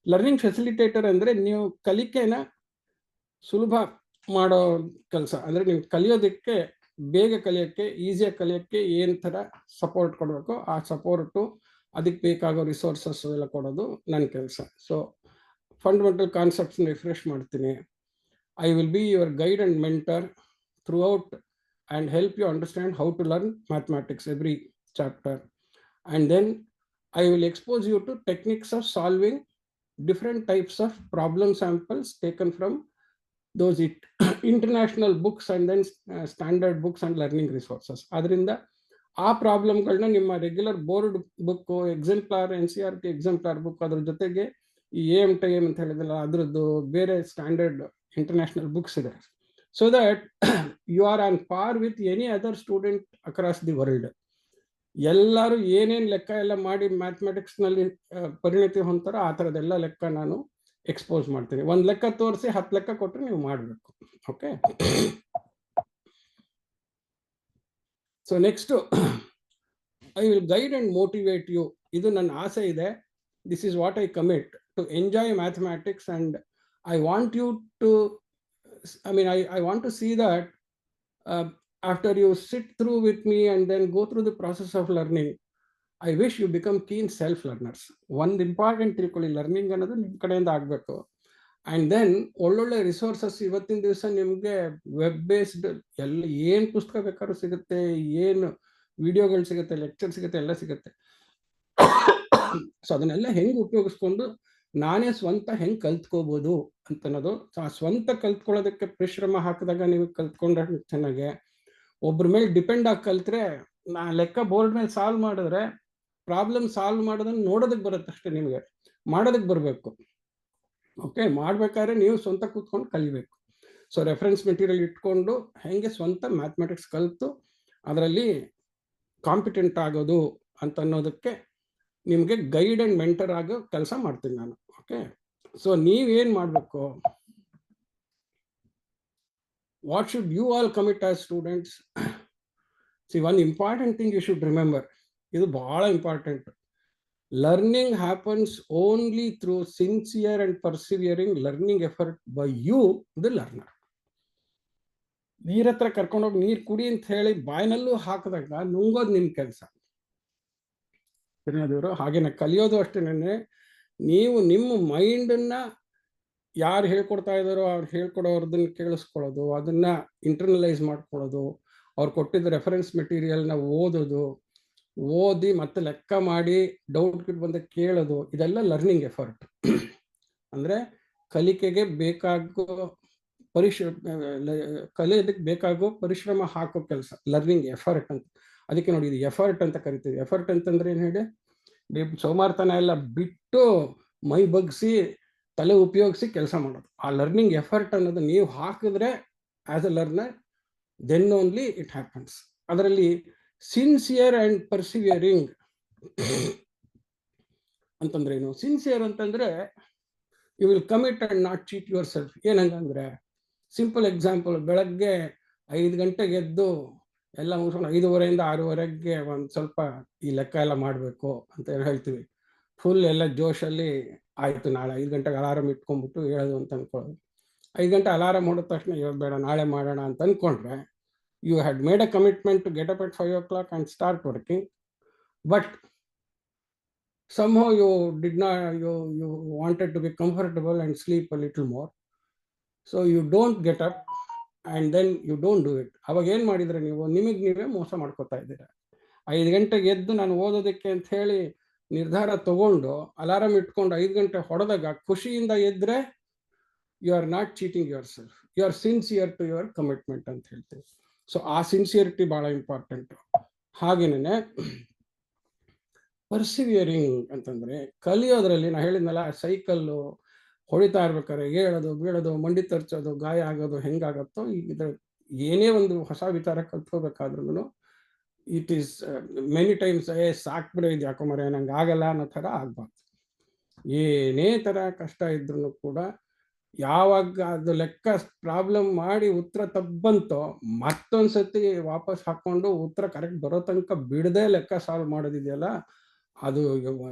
learning facilitator ಅಂದರೆ ನೀವು ಕಲಿಕೆನ ಸುಲಭ ಮಾಡೋ ಕೆಲಸ. ಅಂದರೆ ನೀವು ಕಲಿಯೋದಕ್ಕೆ, ಬೇಗ ಕಲಿಯೋಕ್ಕೆ, ಈಸಿಯಾಗಿ ಕಲಿಯೋಕ್ಕೆ ಏನು ಥರ ಸಪೋರ್ಟ್ ಕೊಡಬೇಕು, ಆ ಸಪೋರ್ಟು ಅದಕ್ಕೆ ಬೇಕಾಗೋ ರಿಸೋರ್ಸಸ್ ಎಲ್ಲ ಕೊಡೋದು ನನ್ನ ಕೆಲಸ. ಸೊ ಫಂಡಮೆಂಟಲ್ ಕಾನ್ಸೆಪ್ಟ್ಸ್ನ ರಿಫ್ರೆಶ್ ಮಾಡ್ತೀನಿ. I will be your guide and mentor throughout and help you understand how to learn mathematics every chapter. And then I will expose you to techniques of solving different types of problem samples taken from those international books and then standard books and learning resources. ಅದರಿಂದ ಆ ಪ್ರಾಬ್ಲಮ್ಗಳನ್ನ ನಿಮ್ಮ regular board book, exemplar, NCERT exemplar book, ಅದ್ರ ಜೊತೆಗೆ ಈ AM ಅಂತ ಹೇಳಿದ್ರಲ್ಲ ಅದರದ್ದು ಬೇರೆ ಸ್ಟ್ಯಾಂಡರ್ಡ್ ಇಂಟರ್ನ್ಯಾಷನಲ್ ಬುಕ್ಸ್ ಇದೆ. So that you are on par with any other student across the world. ಎಲ್ಲರೂ ಏನೇನು ಲೆಕ್ಕ ಎಲ್ಲ ಮಾಡಿ ಮ್ಯಾಥಮೆಟಿಕ್ಸ್ನಲ್ಲಿ ಪರಿಣತಿ ಹೊಂದ್ತಾರೋ ಆ ಥರದ್ದೆಲ್ಲ ಲೆಕ್ಕ ನಾನು ಎಕ್ಸ್ಪೋಸ್ ಮಾಡ್ತೀನಿ. ಒಂದು ಲೆಕ್ಕ ತೋರಿಸಿ 10 ಲೆಕ್ಕ ಕೊಟ್ಟರೆ ನೀವು ಮಾಡಬೇಕು. Okay, so next I will guide and motivate you. ಇದು ನನ್ನ ಆಸೆ ಇದೆ. This is what I commit to enjoy mathematics and I want you to, I want to see that after you sit through with me and then go through the process of learning, I wish you become keen self-learners. One important ತಿಳ್ಕೊಳ್ಳಿ, learning ಅನ್ನೋದು ನಿಮ್ಮ ಕಡೆಯಿಂದ ಆಗಬೇಕು. And then ಒಳ್ಳೊಳ್ಳೆ resources ಇವತ್ತಿನ ದಿವಸ ನಿಮಗೆ web based ಎಲ್ಲ ಏನು ಪುಸ್ತಕ ಬೇಕಾದ್ರೂ ಸಿಗುತ್ತೆ, ಏನು ವಿಡಿಯೋಗಳು ಸಿಗುತ್ತೆ, ಲೆಕ್ಚರ್ ಸಿಗುತ್ತೆ, ಎಲ್ಲ ಸಿಗುತ್ತೆ. ಸೊ ಅದನ್ನೆಲ್ಲ ಹೆಂಗೆ ಉಪಯೋಗಿಸ್ಕೊಂಡು ನಾನೇ ಸ್ವಂತ ಹೆಂಗೆ ಕಲ್ತ್ಕೋಬೋದು ಅಂತನ್ನೋದು. ಆ ಸ್ವಂತ ಕಲ್ತ್ಕೊಳ್ಳೋದಕ್ಕೆ ಪರಿಶ್ರಮ ಹಾಕಿದಾಗ ನೀವು ಕಲ್ತ್ಕೊಂಡ್ರೆ ಚೆನ್ನಾಗೆ. ಒಬ್ಬರ ಮೇಲೆ ಡಿಪೆಂಡ್ ಆಗಿ ಕಲ್ತ್ರೆ, ನಾ ಲೆಕ್ಕ ಬೋರ್ಡ್ ಮೇಲೆ ಸಾಲ್ವ್ ಮಾಡಿದ್ರೆ ಪ್ರಾಬ್ಲಮ್ ಸಾಲ್ವ್ ಮಾಡೋದನ್ನು ನೋಡೋದಕ್ಕೆ ಬರುತ್ತೆ ಅಷ್ಟೇ, ನಿಮಗೆ ಮಾಡೋದಕ್ಕೆ ಬರಬೇಕು. ಓಕೆ, ಮಾಡ್ಬೇಕಾದ್ರೆ ನೀವು ಸ್ವಂತ ಕೂತ್ಕೊಂಡು ಕಲಿಬೇಕು. ಸೊ ರೆಫರೆನ್ಸ್ ಮೆಟೀರಿಯಲ್ ಇಟ್ಕೊಂಡು ಹೆಂಗೆ ಸ್ವಂತ ಮ್ಯಾಥಮೆಟಿಕ್ಸ್ ಕಲಿತು ಅದರಲ್ಲಿ ಕಾಂಪಿಟೆಂಟ್ ಆಗೋದು ಅಂತ ಅನ್ನೋದಕ್ಕೆ ನಿಮಗೆ ಗೈಡ್ ಆ್ಯಂಡ್ ಮೆಂಟರ್ ಆಗೋ ಕೆಲಸ ಮಾಡ್ತೀನಿ ನಾನು. ಓಕೆ, ಸೊ ನೀವೇನು ಮಾಡಬೇಕು, what should you all commit as students? See, one important thing you should remember, ಇದು ಬಹಳ important. Learning happens only through sincere and persevering learning effort by you the learner. ನೀರ್ ಹತ್ರ ಕರ್ಕೊಂಡೋಗಿ ನೀರು ಕುಡಿ ಅಂತ ಹೇಳಿ ಬಾಯಿನಲ್ಲೂ ಹಾಕಿದಾಗ ನುಂಗೋದು ನಿಮ್ಮ ಕೆಲಸ. ಸರಿಯಾದವರು ಹಾಗೇನೆ ಕಲಿಯೋದು ಅಷ್ಟೇನೆ. ನೀವು ನಿಮ್ಮ ಮೈಂಡನ್ನ ಯಾರು ಹೇಳ್ಕೊಡ್ತಾ ಇದ್ದಾರೋ ಅವ್ರು ಹೇಳ್ಕೊಡೋರ್ದನ್ನ ಕೇಳಿಸ್ಕೊಳ್ಳೋದು, ಅದನ್ನ ಇಂಟರ್ನಲೈಸ್ ಮಾಡ್ಕೊಳ್ಳೋದು, ಅವ್ರು ಕೊಟ್ಟಿದ್ದ ರೆಫರೆನ್ಸ್ ಮೆಟೀರಿಯಲ್ನ ಓದಿ ಮತ್ತೆ ಲೆಕ್ಕ ಮಾಡಿ ಡೌಟ್ ಬಂದ ಕೇಳೋದು, ಇದೆಲ್ಲ ಲರ್ನಿಂಗ್ ಎಫರ್ಟ್. ಅಂದರೆ ಕಲಿಕೆಗೆ ಬೇಕಾಗೋ ಕಲಿಯೋದಕ್ಕೆ ಬೇಕಾಗೋ ಪರಿಶ್ರಮ ಹಾಕೋ ಕೆಲಸ ಲರ್ನಿಂಗ್ ಎಫರ್ಟ್ ಅಂತ. ಅದಕ್ಕೆ ನೋಡಿ, ಇದು ಎಫರ್ಟ್ ಅಂತ ಕರಿತೀವಿ. ಎಫರ್ಟ್ ಅಂತಂದ್ರೆ ಏನು ಹೇಳಿ, ಸೋಮಾರ್ತನ ಎಲ್ಲ ಬಿಟ್ಟು ಮೈ ಬಗ್ಸಿ ತಲೆ ಉಪಯೋಗಿಸಿ ಕೆಲಸ ಮಾಡೋದು. ಆ ಲರ್ನಿಂಗ್ ಎಫರ್ಟ್ ಅನ್ನೋದು ನೀವು ಹಾಕಿದ್ರೆ as a learner, then only it happens. ಅದರಲ್ಲಿ ಸಿನ್ಸಿಯರ್ ಅಂಡ್ ಪರ್ಸಿವಿಯರಿಂಗ್ ಅಂತಂದ್ರೆ ಏನು? ಸಿನ್ಸಿಯರ್ ಅಂತಂದ್ರೆ you will commit and not cheat yourself. ಏನಂತಂದ್ರೆ ಸಿಂಪಲ್ ಎಕ್ಸಾಂಪಲ್, ಬೆಳಗ್ಗೆ 5 ಗಂಟೆಗೆ ಎದ್ದು ಎಲ್ಲ ಮುಗಿಸ್ಕೊಂಡು 5:30 6:30 ಒಂದು ಸ್ವಲ್ಪ ಈ ಲೆಕ್ಕ ಎಲ್ಲ ಮಾಡಬೇಕು ಅಂತ ಹೇಳ್ತೀವಿ. ಫುಲ್ ಎಲ್ಲ ಜೋಶಲ್ಲಿ ಆಯಿತು, ನಾಳೆ 5 ಗಂಟೆಗೆ ಅಲಾರಾಮ್ ಇಟ್ಕೊಂಡ್ಬಿಟ್ಟು ಹೇಳೋದು ಅಂತ ಅಂದ್ಕೊಳ್ಳೋದು. 5 ಗಂಟೆ ಅಲಾರಾಮ್ ಹೊಡೆದ ತಕ್ಷಣ ಇವಾಗ ಬೇಡ ನಾಳೆ ಮಾಡೋಣ ಅಂತ ಅಂದ್ಕೊಂಡ್ರೆ, you had made a commitment to get up at 5 o'clock and start working, but somehow you did not, you wanted to be comfortable and sleep a little more, so you don't get up and then you don't do it. ಅವಾಗ ಏನು ಮಾಡಿದ್ರೆ ನೀವು ನೀವೇ ಮೋಸ ಮಾಡ್ಕೋತಾ ಇದ್ದೀರಾ. 5 ಗಂಟೆಗೆ ಎದ್ದು ನಾನು ಓದೋದಕ್ಕೆ ಅಂತ ಹೇಳಿ ನಿರ್ಧಾರ ತಗೊಂಡು ಅಲಾರಾಮ್ ಇಟ್ಕೊಂಡು 5 ಗಂಟೆ ಹೊಡೆದಾಗ ಖುಷಿಯಿಂದ ಎದ್ರೆ you are not cheating yourself, you are sincere to your commitment ಅಂತ ಹೇಳ್ತೀವಿ. ಸೊ ಆ ಸಿನ್ಸಿಯರಿಟಿ ಭಾಳ ಇಂಪಾರ್ಟೆಂಟು. ಹಾಗೇನೆ ಪರ್ಸಿವಿಯರಿಂಗ್ ಅಂತಂದರೆ ಕಲಿಯೋದ್ರಲ್ಲಿ ನಾನು ಹೇಳಿದ್ನಲ್ಲ, ಸೈಕಲ್ಲು ಹೊಡಿತಾ ಇರ್ಬೇಕಾದ್ರೆ ಏಳೋದು ಬೀಳೋದು ಮಂಡಿ ತರ್ಚೋದು ಗಾಯ ಆಗೋದು ಹೆಂಗಾಗತ್ತೋ, ಇದರ ಏನೇ ಒಂದು ಹೊಸ ವಿಚಾರ ಕಲ್ತ್ಕೋಬೇಕಾದ್ರೂ ಇಟ್ ಈಸ್ ಮೆನಿ ಟೈಮ್ಸ್ ಸಾಕ್ಬಿಡೋ ಇದು ಯಾಕೋ ಮರೆ ನಂಗೆ ಆಗಲ್ಲ ಅನ್ನೋ ಥರ ಆಗ್ಬಾರ್ದು. ಏನೇ ಥರ ಕಷ್ಟ ಇದ್ರೂ ಕೂಡ ಯಾವಾಗ ಅದು ಲೆಕ್ಕ ಪ್ರಾಬ್ಲಮ್ ಮಾಡಿ ಉತ್ತರ ತಪ್ಪಂತೋ ಮತ್ತೊಂದ್ಸತಿ ವಾಪಸ್ ಹಾಕ್ಕೊಂಡು ಉತ್ತರ ಕರೆಕ್ಟ್ ಬರೋ ತನಕ ಬಿಡದೆ ಲೆಕ್ಕ ಸಾಲ್ವ್ ಮಾಡೋದಿದೆಯಲ್ಲ, ಅದು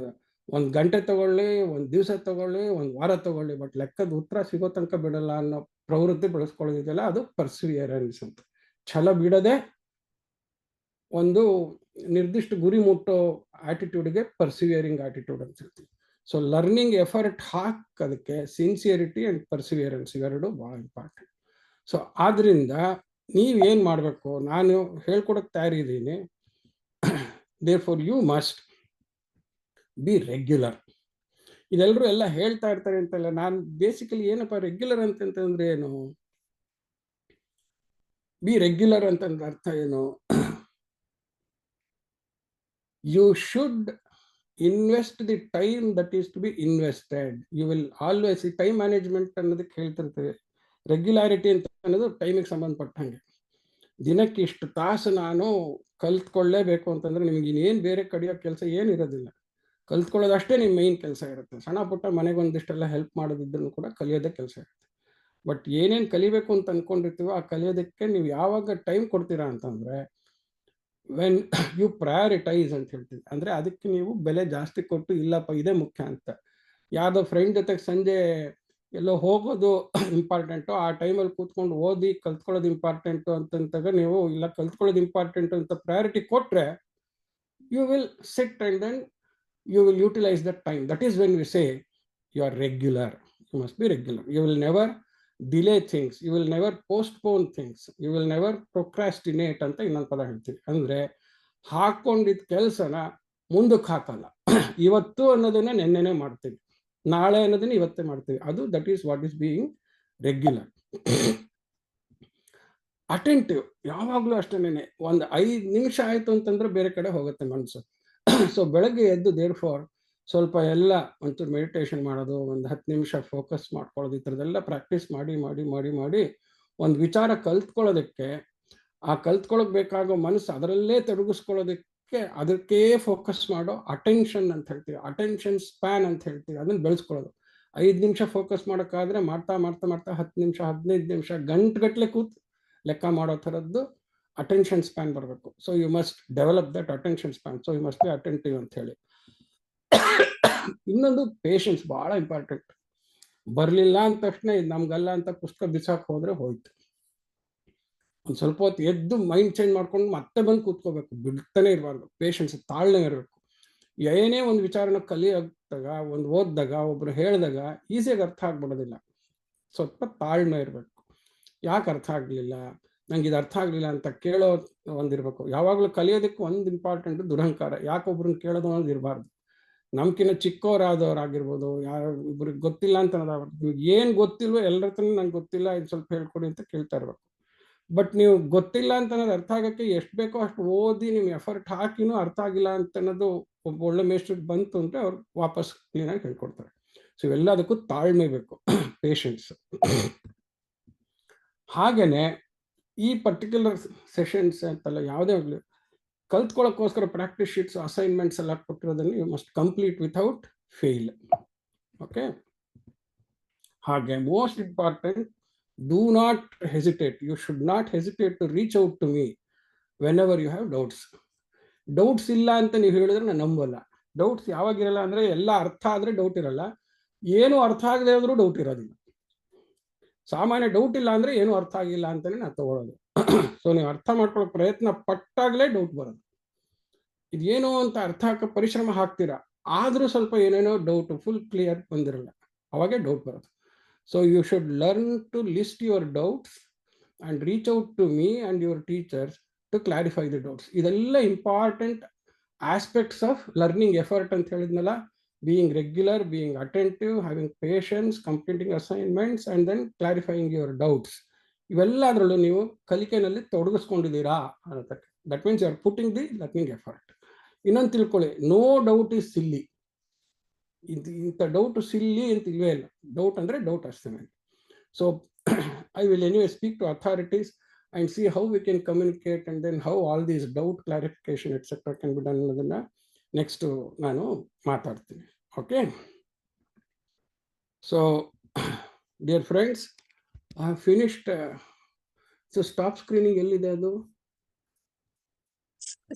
1 ಗಂಟೆ ತಗೊಳ್ಳಿ, 1 ದಿವಸ ತಗೊಳ್ಳಿ, 1 ವಾರ ತಗೊಳ್ಳಿ, ಬಟ್ ಲೆಕ್ಕದ ಉತ್ತರ ಸಿಗೋ ತನಕ ಬಿಡಲ್ಲ ಅನ್ನೋ ಪ್ರವೃತ್ತಿ ಬೆಳೆಸ್ಕೊಳ್ಳೋದಿದೆಯಲ್ಲ, ಅದು ಪರ್ಸಿವಿಯರೆನ್ಸ್ ಅಂತ. ಛಲ ಬಿಡದೆ ಒಂದು ನಿರ್ದಿಷ್ಟ ಗುರಿ ಮುಟ್ಟೋ ಆಟಿಟ್ಯೂಡ್ಗೆ ಪರ್ಸಿವಿಯರಿಂಗ್ ಆಟಿಟ್ಯೂಡ್ ಅಂತ ಹೇಳ್ತೀವಿ. ಸೊ ಲರ್ನಿಂಗ್ ಎಫರ್ಟ್ ಹಾಕೋದಕ್ಕೆ ಸಿನ್ಸಿಯರಿಟಿ ಆ್ಯಂಡ್ ಪರ್ಸಿವಿಯರೆನ್ಸ್ ಇವೆರಡು ಭಾಳ ಇಂಪಾರ್ಟೆಂಟ್. ಸೊ ಆದ್ದರಿಂದ ನೀವೇನು ಮಾಡಬೇಕು, ನಾನು ಹೇಳ್ಕೊಡೋಕ್ಕೆ ತಯಾರಿದ್ದೀನಿ. Therefore you must be regular. ಇದೆಲ್ಲರೂ ಎಲ್ಲ ಹೇಳ್ತಾ ಇರ್ತಾರೆ ಅಂತಲ್ಲ, ನಾನು ಬೇಸಿಕಲಿ ಏನಪ್ಪ ರೆಗ್ಯುಲರ್ ಅಂತಂದ್ರೆ ಏನು, ಬಿ ರೆಗ್ಯುಲರ್ ಅಂತಂದ್ರೆ ಅರ್ಥ ಏನು? You should invest the time that is to be invested. You will always, ಈ ಟೈಮ್ ಮ್ಯಾನೇಜ್ಮೆಂಟ್ ಅನ್ನೋದಕ್ಕೆ ಹೇಳ್ತಿರ್ತೇವೆ. ರೆಗ್ಯುಲಾರಿಟಿ ಅಂತ ಅನ್ನೋದು ಟೈಮಿಗೆ ಸಂಬಂಧಪಟ್ಟಂಗೆ. ದಿನಕ್ಕೆ ಇಷ್ಟು ತಾಸು ನಾನು ಕಲ್ತ್ಕೊಳ್ಳೇಬೇಕು ಅಂತಂದ್ರೆ ನಿಮ್ಗೆ ಇನ್ನೇನು ಬೇರೆ ಕಡಿಯೋ ಕೆಲಸ ಏನಿರೋದಿಲ್ಲ, ಕಲ್ತ್ಕೊಳ್ಳೋದಷ್ಟೇ ನಿಮ್ಮ ಮೈನ್ ಕೆಲಸ ಇರುತ್ತೆ. ಸಣ್ಣ ಪುಟ್ಟ ಮನೆಗೊಂದಿಷ್ಟೆಲ್ಲ ಹೆಲ್ಪ್ ಮಾಡೋದಿದ್ದನ್ನು ಕೂಡ ಕಲಿಯೋದೇ ಕೆಲಸ ಇರುತ್ತೆ. ಬಟ್ ಏನೇನು ಕಲಿಬೇಕು ಅಂತ ಅಂದ್ಕೊಂಡಿರ್ತೀವೋ ಆ ಕಲಿಯೋದಕ್ಕೆ ನೀವು ಯಾವಾಗ ಟೈಮ್ ಕೊಡ್ತೀರಾ ಅಂತಂದರೆ ವೆನ್ ಯು ಪ್ರಯಾರಿಟೈಸ್ ಅಂತ ಹೇಳ್ತೀವಿ. ಅಂದರೆ ಅದಕ್ಕೆ ನೀವು ಬೆಲೆ ಜಾಸ್ತಿ ಕೊಟ್ಟು ಇಲ್ಲಪ್ಪ ಇದೇ ಮುಖ್ಯ ಅಂತ, ಯಾವುದೋ ಫ್ರೆಂಡ್ ಜೊತೆಗೆ ಸಂಜೆ ಎಲ್ಲೋ ಹೋಗೋದು ಇಂಪಾರ್ಟೆಂಟು, ಆ ಟೈಮಲ್ಲಿ ಕೂತ್ಕೊಂಡು ಓದಿ ಕಲ್ತ್ಕೊಳ್ಳೋದು ಇಂಪಾರ್ಟೆಂಟು ಅಂತಂತಾಗ ನೀವು ಇಲ್ಲ ಕಲ್ತ್ಕೊಳ್ಳೋದು ಇಂಪಾರ್ಟೆಂಟು ಅಂತ ಪ್ರಯಾರಿಟಿ ಕೊಟ್ಟರೆ you will sit and then you will utilize that time. That is when we say you are regular. You must be regular. You will never delay things, you will never postpone things, you will never procrastinate ಅಂತ ಇನ್ನೊಂದು ಪದ ಹೇಳ್ತೀವಿ. ಅಂದರೆ ಹಾಕ್ಕೊಂಡಿದ್ದ ಕೆಲಸನ ಮುಂದಕ್ಕೆ ಹಾಕಲ್ಲ. ಇವತ್ತು ಅನ್ನೋದನ್ನ ನೆನ್ನೆನೇ ಮಾಡ್ತೀವಿ, ನಾಳೆ ಅನ್ನೋದನ್ನ ಇವತ್ತೇ ಮಾಡ್ತೀವಿ. ಅದು that is what is being regular. Attentive ಯಾವಾಗಲೂ ಅಷ್ಟೇನೆ. ಒಂದು 5 ನಿಮಿಷ ಆಯಿತು ಅಂತಂದ್ರೆ ಬೇರೆ ಕಡೆ ಹೋಗುತ್ತೆ ಮನಸ್ಸು. ಸೊ ಬೆಳಗ್ಗೆ ಎದ್ದು ದೇರ್ ಫಾರ್ ಸ್ವಲ್ಪ ಎಲ್ಲ ಒಂಚೂರು ಮೆಡಿಟೇಷನ್ ಮಾಡೋದು, ಒಂದು 10 ನಿಮಿಷ ಫೋಕಸ್ ಮಾಡ್ಕೊಳ್ಳೋದು, ಈ ಥರದ್ದೆಲ್ಲ ಪ್ರಾಕ್ಟೀಸ್ ಮಾಡಿ ಮಾಡಿ ಮಾಡಿ ಮಾಡಿ ಒಂದು ವಿಚಾರ ಕಲ್ತ್ಕೊಳ್ಳೋದಕ್ಕೆ ಆ ಕಲ್ತ್ಕೊಳ್ಳೋಕೆ ಬೇಕಾಗೋ ಮನಸ್ಸು ಅದರಲ್ಲೇ ತೊಡಗಿಸ್ಕೊಳ್ಳೋದಕ್ಕೆ ಅದಕ್ಕೆ ಫೋಕಸ್ ಮಾಡೋ ಅಟೆನ್ಷನ್ ಅಂತ ಹೇಳ್ತೀವಿ, ಅಟೆನ್ಷನ್ ಸ್ಪ್ಯಾನ್ ಅಂತ ಹೇಳ್ತೀವಿ, ಅದನ್ನ ಬೆಳೆಸ್ಕೊಳ್ಳೋದು. 5 ನಿಮಿಷ ಫೋಕಸ್ ಮಾಡೋಕ್ಕಾದ್ರೆ ಮಾಡ್ತಾ ಮಾಡ್ತಾ ಮಾಡ್ತಾ 10 ನಿಮಿಷ 15 ನಿಮಿಷ ಗಂಟೆಗಟ್ಟಲೆ ಕೂತ್ ಲೆಕ್ಕ ಮಾಡೋ ಥರದ್ದು ಅಟೆನ್ಷನ್ ಸ್ಪ್ಯಾನ್ ಬರಬೇಕು. So you must develop that attention span. So you must be attentive ಅಂತ ಹೇಳಿ. ಇನ್ನೊಂದು ಪೇಷನ್ಸ್ ಬಹಳ ಇಂಪಾರ್ಟೆಂಟ್. ಬರಲಿಲ್ಲ ಅಂದ ತಕ್ಷಣ ಇದು ನಮ್ಗಲ್ಲ ಅಂತ ಪುಸ್ತಕ ಬಿಸಾಕ್ ಹೋದ್ರೆ ಹೋಯ್ತು. ಒಂದು ಸ್ವಲ್ಪ ಹೊತ್ತು ಎದ್ದು ಮೈಂಡ್ ಚೇಂಜ್ ಮಾಡ್ಕೊಂಡು ಮತ್ತೆ ಬಂದು ಕೂತ್ಕೋಬೇಕು, ಬಿಡ್ತಾನೆ ಇರಬಾರ್ದು. ಪೇಷನ್ಸ್, ತಾಳ್ಮೆ ಇರಬೇಕು. ಏನೇ ಒಂದು ವಿಚಾರನ ಕಲಿಯಾಗ, ಒಂದು ಓದಿದಾಗ, ಒಬ್ರು ಹೇಳಿದಾಗ ಈಸಿಯಾಗಿ ಅರ್ಥ ಆಗ್ಬಿಡೋದಿಲ್ಲ. ಸ್ವಲ್ಪ ತಾಳ್ಮೆ ಇರಬೇಕು. ಯಾಕೆ ಅರ್ಥ ಆಗಲಿಲ್ಲ, ನಂಗೆ ಇದು ಅರ್ಥ ಆಗಲಿಲ್ಲ ಅಂತ ಕೇಳೋ ಒಂದಿರಬೇಕು. ಯಾವಾಗಲೂ ಕಲಿಯೋದಕ್ಕೆ ಒಂದು ಇಂಪಾರ್ಟೆಂಟ್ ದುರಹಂಕಾರ. ಯಾಕೊಬ್ರನ್ನ ಕೇಳೋದು ಅನ್ನೋದು ಇರಬಾರ್ದು. ನಮ್ಕಿನ್ನ ಚಿಕ್ಕವರಾದವರಾಗಿರ್ಬೋದು, ಇಬ್ರಿಗೆ ಗೊತ್ತಿಲ್ಲ ಅಂತ ಅನ್ನೋದಾಗ್ಬೋದು. ಏನು ಗೊತ್ತಿಲ್ವೋ ಎಲ್ಲರ ಹತ್ರ ನಂಗೆ ಗೊತ್ತಿಲ್ಲ, ಇದು ಸ್ವಲ್ಪ ಹೇಳ್ಕೊಡಿ ಅಂತ ಕೇಳ್ತಾ ಇರ್ಬೇಕು. ಬಟ್ ನೀವು ಗೊತ್ತಿಲ್ಲ ಅಂತ ಅನ್ನೋದು ಅರ್ಥ ಆಗೋಕ್ಕೆ ಎಷ್ಟು ಬೇಕೋ ಅಷ್ಟು ಓದಿ ನೀವು ಎಫರ್ಟ್ ಹಾಕಿನೂ ಅರ್ಥ ಆಗಿಲ್ಲ ಅಂತ ಅನ್ನೋದು ಒಬ್ಬ ಒಳ್ಳೆ ಮೇಸ್ಟ್ರಿಗೆ ಬಂತು ಅಂದರೆ ಅವ್ರು ವಾಪಸ್ ಕ್ಲೀನಾಗಿ ಹೇಳ್ಕೊಡ್ತಾರೆ. ಸೊ ಇವೆಲ್ಲದಕ್ಕೂ ತಾಳ್ಮೆ ಬೇಕು, ಪೇಷನ್ಸ್. ಹಾಗೇನೆ ಈ ಪರ್ಟಿಕ್ಯುಲರ್ ಸೆಷನ್ಸ್ ಅಂತಲ್ಲ, ಯಾವುದೇ ಆಗಲಿ ಕಲ್ತ್ಕೊಳ್ಳೋಕ್ಕೋಸ್ಕರ ಪ್ರಾಕ್ಟೀಸ್ ಶೀಟ್ಸ್, ಅಸೈನ್ಮೆಂಟ್ಸ್ ಎಲ್ಲ ಕೊಟ್ಟಿರೋದನ್ನು you must complete without fail. Okay. ಹಾಗೆ most important, do not hesitate. You should not hesitate to reach out to me whenever you have doubts. Doubts ಇಲ್ಲ ಅಂತ ನೀವು ಹೇಳಿದ್ರೆ ನಾನು ನಂಬಲ್ಲ. ಡೌಟ್ಸ್ ಯಾವಾಗಿರಲ್ಲ ಅಂದರೆ ಎಲ್ಲ ಅರ್ಥ ಆದರೆ ಡೌಟ್ ಇರಲ್ಲ, ಏನು ಅರ್ಥ ಆಗದೆ ಆದರೂ ಡೌಟ್ ಇರೋದಿಲ್ಲ. ಸಾಮಾನ್ಯ ಡೌಟ್ ಇಲ್ಲ ಅಂದರೆ ಏನು ಅರ್ಥ ಆಗಿಲ್ಲ ಅಂತಲೇ ನಾನು ತಗೊಳ್ಳೋದು. ಸೊ ನೀವು ಅರ್ಥ ಮಾಡ್ಕೊಳ್ಳೋ ಪ್ರಯತ್ನ ಪಟ್ಟಾಗಲೇ ಡೌಟ್ ಬರೋದು. ಇದೇನೋ ಅಂತ ಅರ್ಥ ಹಾಕೋ ಪರಿಶ್ರಮ ಹಾಕ್ತೀರಾ, ಆದರೂ ಸ್ವಲ್ಪ ಏನೇನೋ ಡೌಟ್ ಫುಲ್ ಕ್ಲಿಯರ್ ಬಂದಿರಲ್ಲ, ಅವಾಗೇ ಡೌಟ್ ಬರೋದು. So you should learn to list your doubts and reach out to me and your teachers to clarify the doubts. ಇದೆಲ್ಲ important aspects of learning effort ಅಂತ ಹೇಳಿದ್ನಲ್ಲ. being regular, being attentive, having patience, completing assignments and then clarifying your doubts. ಇವೆಲ್ಲ ಅದರಲ್ಲೂ ನೀವು ಕಲಿಕೆಯಲ್ಲಿ ತೊಡಗಿಸ್ಕೊಂಡಿದ್ದೀರಾ ಅನ್ನೋದಕ್ಕೆ. That means you are putting the learning effort. ಇನ್ನೊಂದು ತಿಳ್ಕೊಳ್ಳಿ, ನೋ ಡೌಟ್ ಈಸ್ ಸಿಲ್ಲಿ. ಇಂಥ ಡೌಟ್ ಸಿಲ್ಲಿ ಅಂತ ಇಲ್ವೇ ಇಲ್ಲ. ಡೌಟ್ ಅಂದರೆ ಡೌಟ್ ಅಷ್ಟೇ. So I will anyway speak to authorities and see how we can communicate and then how all these doubt clarification etcetera can be done ಅನ್ನೋದನ್ನು next ನಾನು ಮಾತಾಡ್ತೀನಿ. Okay. So dear friends, I have finished. So stop screening ಎಲ್ಲಿದೆ? ಅದು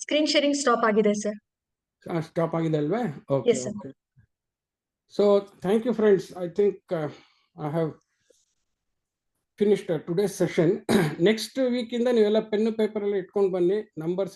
screen sharing stop ಆಗಿದೆ sir. Stop ಆಗಿದೆ ಅಲ್ವೇ? Okay. Yes, sir. Okay. So thank you friends. I think I have finished today's session. Next week ಇಂದ ನೀವೆಲ್ಲ pen paper ಎಲ್ಲ ಇಟ್ಕೊಂಡು ಬನ್ನಿ. ನಂಬರ್ಸ್